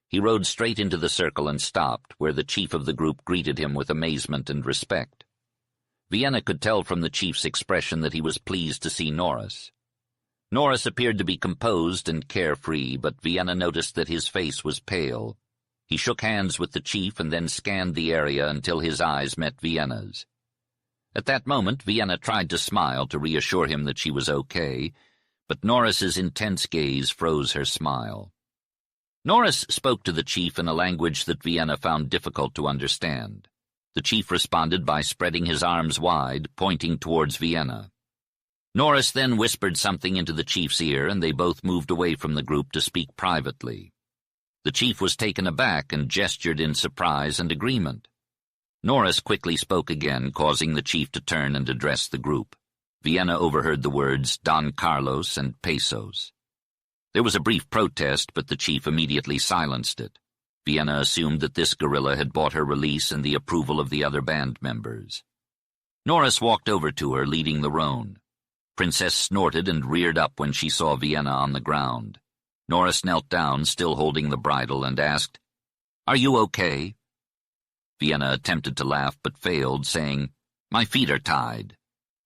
He rode straight into the circle and stopped, where the chief of the group greeted him with amazement and respect. Vienna could tell from the chief's expression that he was pleased to see Norris. Norris appeared to be composed and carefree, but Vienna noticed that his face was pale. He shook hands with the chief and then scanned the area until his eyes met Vienna's. At that moment, Vienna tried to smile to reassure him that she was okay, but Norris's intense gaze froze her smile. Norris spoke to the chief in a language that Vienna found difficult to understand. The chief responded by spreading his arms wide, pointing towards Vienna. Norris then whispered something into the chief's ear, and they both moved away from the group to speak privately. The chief was taken aback and gestured in surprise and agreement. Norris quickly spoke again, causing the chief to turn and address the group. Vienna overheard the words Don Carlos and pesos. There was a brief protest, but the chief immediately silenced it. Vienna assumed that this guerrilla had bought her release and the approval of the other band members. Norris walked over to her, leading the roan. Princess snorted and reared up when she saw Vienna on the ground. Norris knelt down, still holding the bridle, and asked, "Are you okay?" Vienna attempted to laugh but failed, saying, "My feet are tied."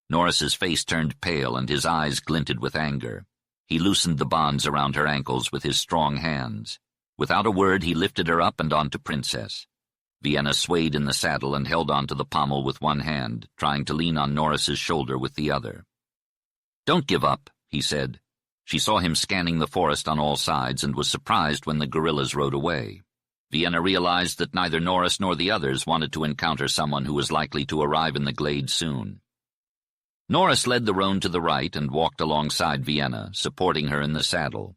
Norris's face turned pale and his eyes glinted with anger. He loosened the bonds around her ankles with his strong hands. Without a word, he lifted her up and onto Princess. Vienna swayed in the saddle and held onto the pommel with one hand, trying to lean on Norris's shoulder with the other. "Don't give up," he said. She saw him scanning the forest on all sides and was surprised when the guerrillas rode away. Vienna realized that neither Norris nor the others wanted to encounter someone who was likely to arrive in the glade soon. Norris led the roan to the right and walked alongside Vienna, supporting her in the saddle.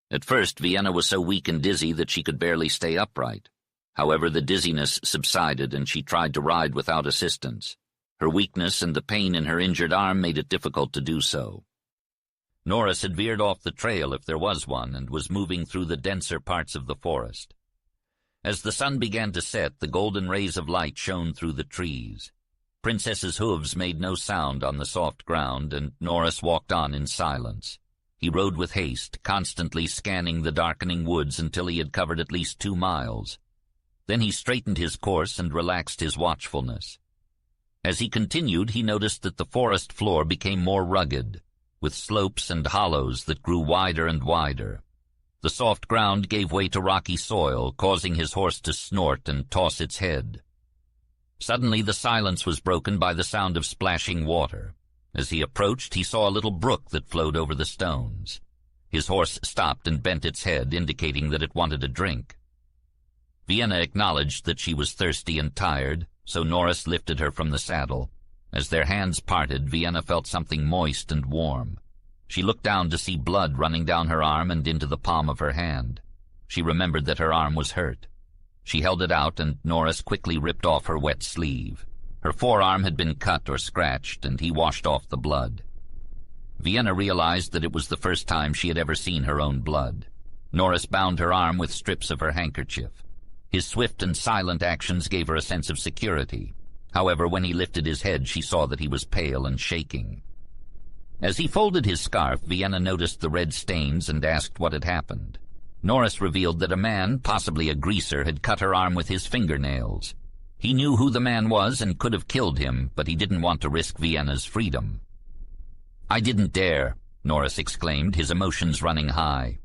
At first, Vienna was so weak and dizzy that she could barely stay upright. However, the dizziness subsided and she tried to ride without assistance. Her weakness and the pain in her injured arm made it difficult to do so. Norris had veered off the trail, if there was one, and was moving through the denser parts of the forest. As the sun began to set, the golden rays of light shone through the trees. Princess's hooves made no sound on the soft ground, and Norris walked on in silence. He rode with haste, constantly scanning the darkening woods until he had covered at least 2 miles. Then he straightened his course and relaxed his watchfulness. As he continued, he noticed that the forest floor became more rugged, with slopes and hollows that grew wider and wider. The soft ground gave way to rocky soil, causing his horse to snort and toss its head. Suddenly the silence was broken by the sound of splashing water. As he approached, he saw a little brook that flowed over the stones. His horse stopped and bent its head, indicating that it wanted a drink. Vienna acknowledged that she was thirsty and tired, so Norris lifted her from the saddle. As their hands parted, Vienna felt something moist and warm. She looked down to see blood running down her arm and into the palm of her hand. She remembered that her arm was hurt. She held it out, and Norris quickly ripped off her wet sleeve. Her forearm had been cut or scratched, and he washed off the blood. Vienna realized that it was the first time she had ever seen her own blood. Norris bound her arm with strips of her handkerchief. His swift and silent actions gave her a sense of security. However, when he lifted his head, she saw that he was pale and shaking. As he folded his scarf, Vienna noticed the red stains and asked what had happened. Norris revealed that a man, possibly a greaser, had cut her arm with his fingernails. He knew who the man was and could have killed him, but he didn't want to risk Vienna's freedom. "I didn't dare," Norris exclaimed, his emotions running high.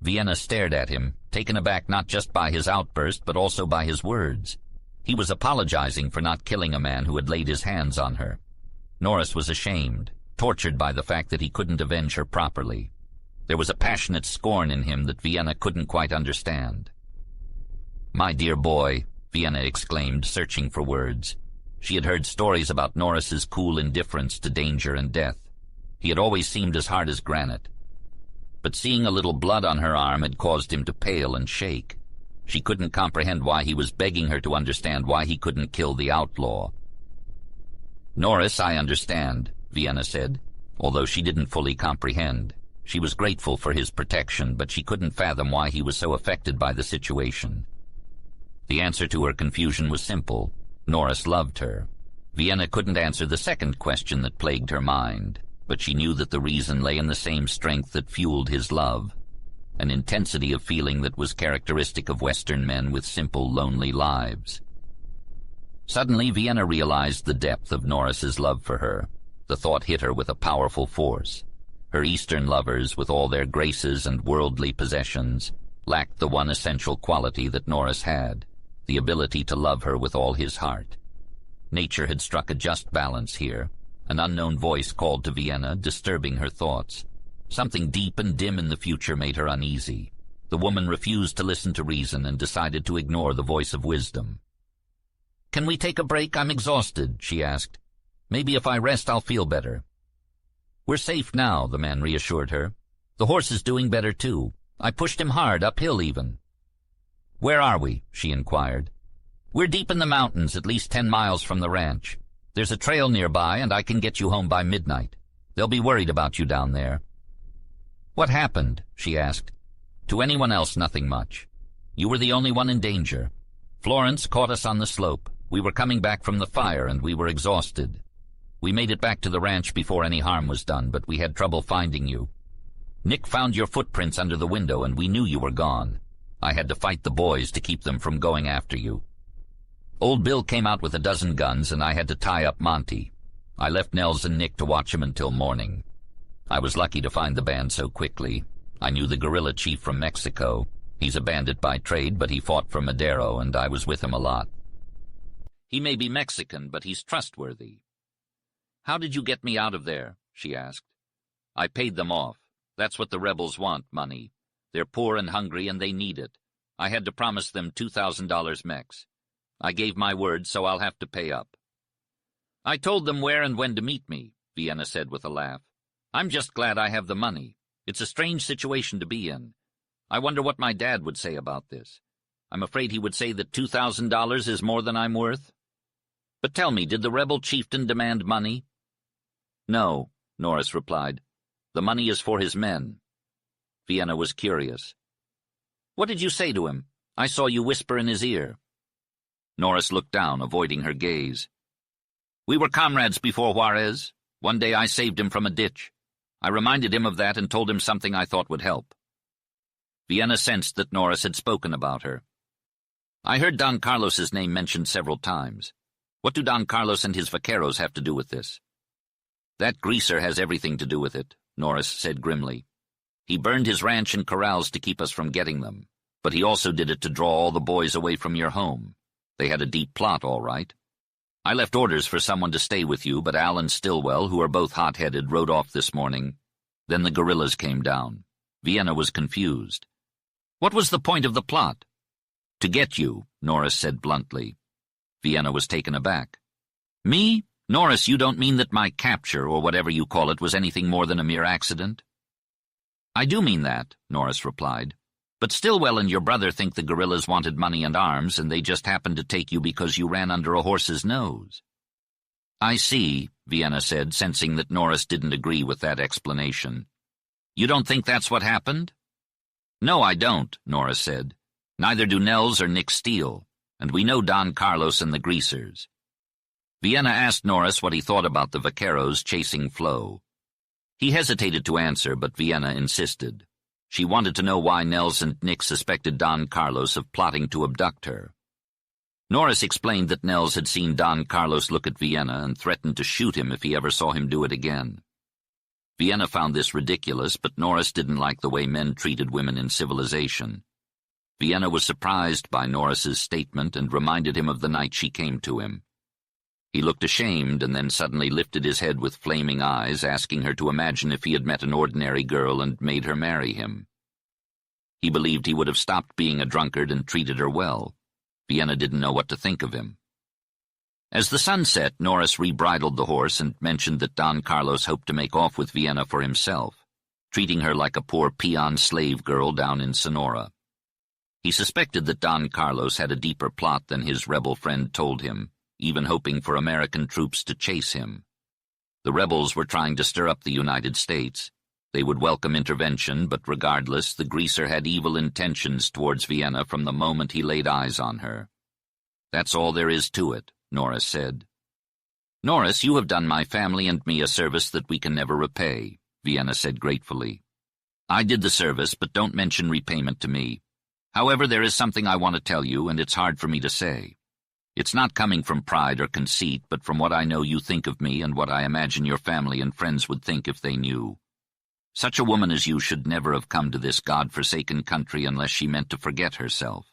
Vienna stared at him, taken aback not just by his outburst, but also by his words. He was apologizing for not killing a man who had laid his hands on her. Norris was ashamed, tortured by the fact that he couldn't avenge her properly. There was a passionate scorn in him that Vienna couldn't quite understand. "My dear boy," Vienna exclaimed, searching for words. She had heard stories about Norris's cool indifference to danger and death. He had always seemed as hard as granite. But seeing a little blood on her arm had caused him to pale and shake. She couldn't comprehend why he was begging her to understand why he couldn't kill the outlaw. "Norris, I understand," Vienna said, although she didn't fully comprehend. She was grateful for his protection, but she couldn't fathom why he was so affected by the situation. The answer to her confusion was simple. Norris loved her. Vienna couldn't answer the second question that plagued her mind, but she knew that the reason lay in the same strength that fueled his love, an intensity of feeling that was characteristic of Western men with simple, lonely lives. Suddenly, Vienna realized the depth of Norris's love for her. The thought hit her with a powerful force. Her Eastern lovers, with all their graces and worldly possessions, lacked the one essential quality that Norris had, the ability to love her with all his heart. Nature had struck a just balance here. An unknown voice called to Vienna, disturbing her thoughts. Something deep and dim in the future made her uneasy. The woman refused to listen to reason and decided to ignore the voice of wisdom. "Can we take a break? I'm exhausted," she asked. "Maybe if I rest I'll feel better." "We're safe now," the man reassured her. "The horse is doing better too. I pushed him hard, uphill even." "Where are we?" she inquired. "We're deep in the mountains, at least 10 miles from the ranch. There's a trail nearby, and I can get you home by midnight. They'll be worried about you down there." "What happened?" she asked. "To anyone else, nothing much. You were the only one in danger. Florence caught us on the slope. We were coming back from the fire, and we were exhausted. We made it back to the ranch before any harm was done, but we had trouble finding you. Nick found your footprints under the window, and we knew you were gone. I had to fight the boys to keep them from going after you. Old Bill came out with a dozen guns, and I had to tie up Monty. I left Nels and Nick to watch him until morning. I was lucky to find the band so quickly. I knew the guerrilla chief from Mexico. He's a bandit by trade, but he fought for Madero, and I was with him a lot. He may be Mexican, but he's trustworthy." "How did you get me out of there?" she asked. "I paid them off. That's what the rebels want, money. They're poor and hungry, and they need it. I had to promise them $2,000 Mex. I gave my word, so I'll have to pay up." "I told them where and when to meet me," Vienna said with a laugh. "I'm just glad I have the money. It's a strange situation to be in. I wonder what my dad would say about this. I'm afraid he would say that $2,000 is more than I'm worth. But tell me, did the rebel chieftain demand money?" "No," Norris replied. "The money is for his men." Vienna was curious. "What did you say to him? I saw you whisper in his ear." Norris looked down, avoiding her gaze. "We were comrades before Juarez. One day I saved him from a ditch. I reminded him of that and told him something I thought would help." Vienna sensed that Norris had spoken about her. "I heard Don Carlos's name mentioned several times. What do Don Carlos and his vaqueros have to do with this?" "That greaser has everything to do with it," Norris said grimly. "He burned his ranch and corrals to keep us from getting them, but he also did it to draw all the boys away from your home. They had a deep plot, all right. I left orders for someone to stay with you, but Al and Stillwell, who are both hot-headed, rode off this morning. Then the guerrillas came down." Vienna was confused. "What was the point of the plot?" "To get you," Norris said bluntly. Vienna was taken aback. "Me? Norris, you don't mean that my capture, or whatever you call it, was anything more than a mere accident?" "I do mean that," Norris replied. "But Stillwell and your brother think the guerrillas wanted money and arms, and they just happened to take you because you ran under a horse's nose." "I see," Vienna said, sensing that Norris didn't agree with that explanation. "You don't think that's what happened?" "No, I don't," Norris said. "Neither do Nels or Nick Steele, and we know Don Carlos and the greasers." Vienna asked Norris what he thought about the vaqueros chasing Flo. He hesitated to answer, but Vienna insisted. She wanted to know why Nels and Nick suspected Don Carlos of plotting to abduct her. Norris explained that Nels had seen Don Carlos look at Vienna and threatened to shoot him if he ever saw him do it again. Vienna found this ridiculous, but Norris didn't like the way men treated women in civilization. Vienna was surprised by Norris's statement and reminded him of the night she came to him. He looked ashamed and then suddenly lifted his head with flaming eyes, asking her to imagine if he had met an ordinary girl and made her marry him. He believed he would have stopped being a drunkard and treated her well. Vienna didn't know what to think of him. As the sun set, Norris rebridled the horse and mentioned that Don Carlos hoped to make off with Vienna for himself, treating her like a poor peon slave girl down in Sonora. He suspected that Don Carlos had a deeper plot than his rebel friend told him, even hoping for American troops to chase him. The rebels were trying to stir up the United States. They would welcome intervention, but regardless, the greaser had evil intentions towards Vienna from the moment he laid eyes on her. "That's all there is to it," Norris said. "Norris, you have done my family and me a service that we can never repay," Vienna said gratefully. "I did the service, but don't mention repayment to me. However, there is something I want to tell you, and it's hard for me to say. It's not coming from pride or conceit, but from what I know you think of me and what I imagine your family and friends would think if they knew. Such a woman as you should never have come to this God-forsaken country unless she meant to forget herself.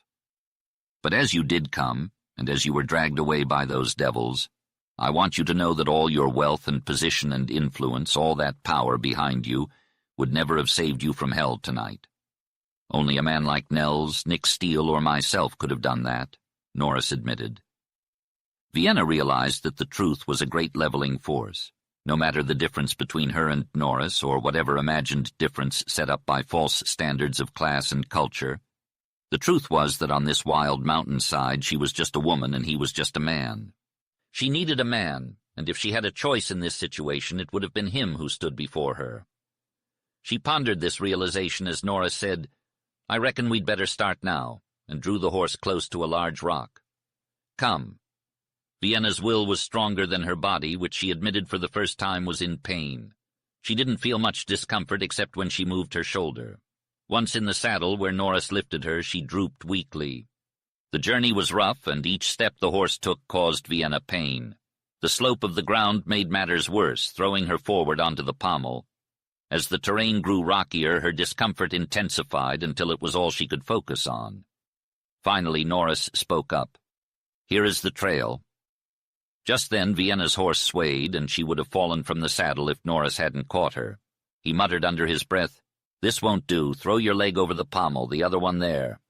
But as you did come, and as you were dragged away by those devils, I want you to know that all your wealth and position and influence, all that power behind you, would never have saved you from hell tonight. Only a man like Nels, Nick Steele, or myself could have done that, Norris admitted. Vienna realized that the truth was a great leveling force. No matter the difference between her and Norris, or whatever imagined difference set up by false standards of class and culture, the truth was that on this wild mountainside she was just a woman and he was just a man. She needed a man, and if she had a choice in this situation, it would have been him who stood before her. She pondered this realization as Norris said, "I reckon we'd better start now," and drew the horse close to a large rock. "Come." Vienna's will was stronger than her body, which she admitted for the first time was in pain. She didn't feel much discomfort except when she moved her shoulder. Once in the saddle, where Norris lifted her, she drooped weakly. The journey was rough, and each step the horse took caused Vienna pain. The slope of the ground made matters worse, throwing her forward onto the pommel. As the terrain grew rockier, her discomfort intensified until it was all she could focus on. Finally, Norris spoke up. "Here is the trail." Just then Vienna's horse swayed, and she would have fallen from the saddle if Norris hadn't caught her. He muttered under his breath, "This won't do. Throw your leg over the pommel, the other one there."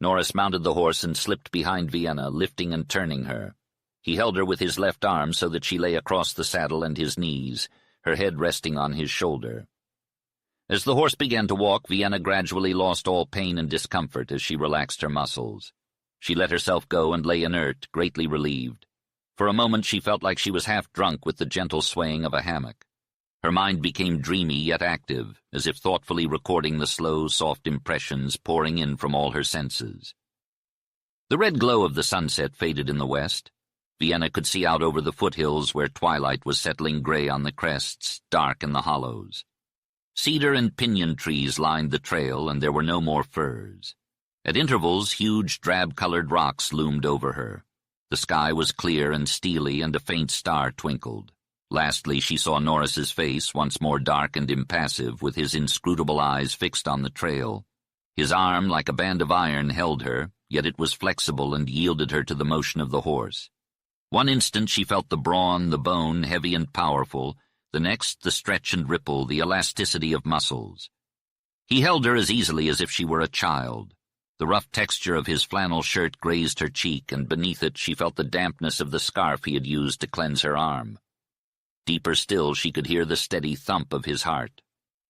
Norris mounted the horse and slipped behind Vienna, lifting and turning her. He held her with his left arm so that she lay across the saddle and his knees, her head resting on his shoulder. As the horse began to walk, Vienna gradually lost all pain and discomfort as she relaxed her muscles. She let herself go and lay inert, greatly relieved. For a moment she felt like she was half drunk with the gentle swaying of a hammock. Her mind became dreamy yet active, as if thoughtfully recording the slow, soft impressions pouring in from all her senses. The red glow of the sunset faded in the west. Vienna could see out over the foothills where twilight was settling gray on the crests, dark in the hollows. Cedar and pinyon trees lined the trail, and there were no more firs. At intervals, huge drab-colored rocks loomed over her. The sky was clear and steely, and a faint star twinkled. Lastly, she saw Norris's face, once more dark and impassive, with his inscrutable eyes fixed on the trail. His arm, like a band of iron, held her, yet it was flexible and yielded her to the motion of the horse. One instant she felt the brawn, the bone, heavy and powerful, the next the stretch and ripple, the elasticity of muscles. He held her as easily as if she were a child. The rough texture of his flannel shirt grazed her cheek, and beneath it she felt the dampness of the scarf he had used to cleanse her arm. Deeper still, she could hear the steady thump of his heart.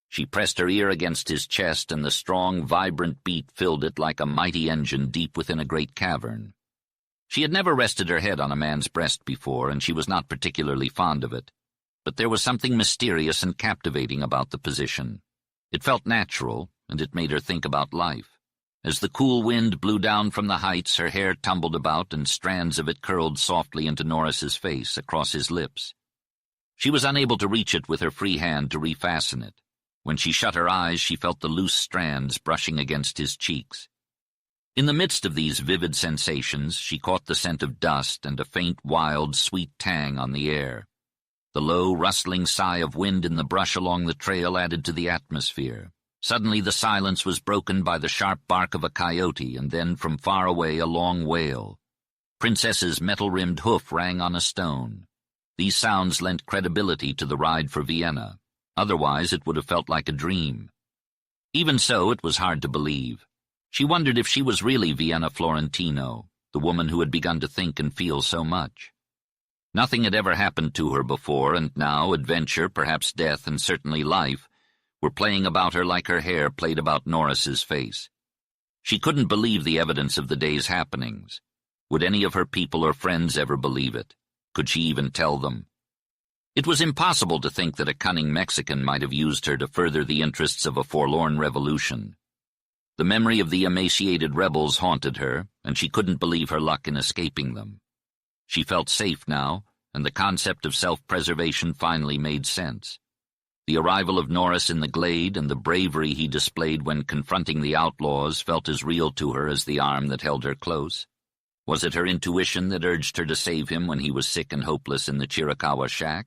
She pressed her ear against his chest, and the strong, vibrant beat filled it like a mighty engine deep within a great cavern. She had never rested her head on a man's breast before, and she was not particularly fond of it. But there was something mysterious and captivating about the position. It felt natural, and it made her think about life. As the cool wind blew down from the heights, her hair tumbled about, and strands of it curled softly into Norris's face, across his lips. She was unable to reach it with her free hand to refasten it. When she shut her eyes, she felt the loose strands brushing against his cheeks. In the midst of these vivid sensations, she caught the scent of dust and a faint, wild, sweet tang on the air. The low, rustling sigh of wind in the brush along the trail added to the atmosphere. Suddenly the silence was broken by the sharp bark of a coyote, and then from far away a long wail. Princess's metal-rimmed hoof rang on a stone. These sounds lent credibility to the ride for Vienna. Otherwise it would have felt like a dream. Even so, it was hard to believe. She wondered if she was really Vienna Florentino, the woman who had begun to think and feel so much. Nothing had ever happened to her before, and now adventure, perhaps death, and certainly life, were playing about her like her hair played about Norris's face. She couldn't believe the evidence of the day's happenings. Would any of her people or friends ever believe it? Could she even tell them? It was impossible to think that a cunning Mexican might have used her to further the interests of a forlorn revolution. The memory of the emaciated rebels haunted her, and she couldn't believe her luck in escaping them. She felt safe now, and the concept of self-preservation finally made sense. The arrival of Norris in the glade and the bravery he displayed when confronting the outlaws felt as real to her as the arm that held her close. Was it her intuition that urged her to save him when he was sick and hopeless in the Chiricahua shack?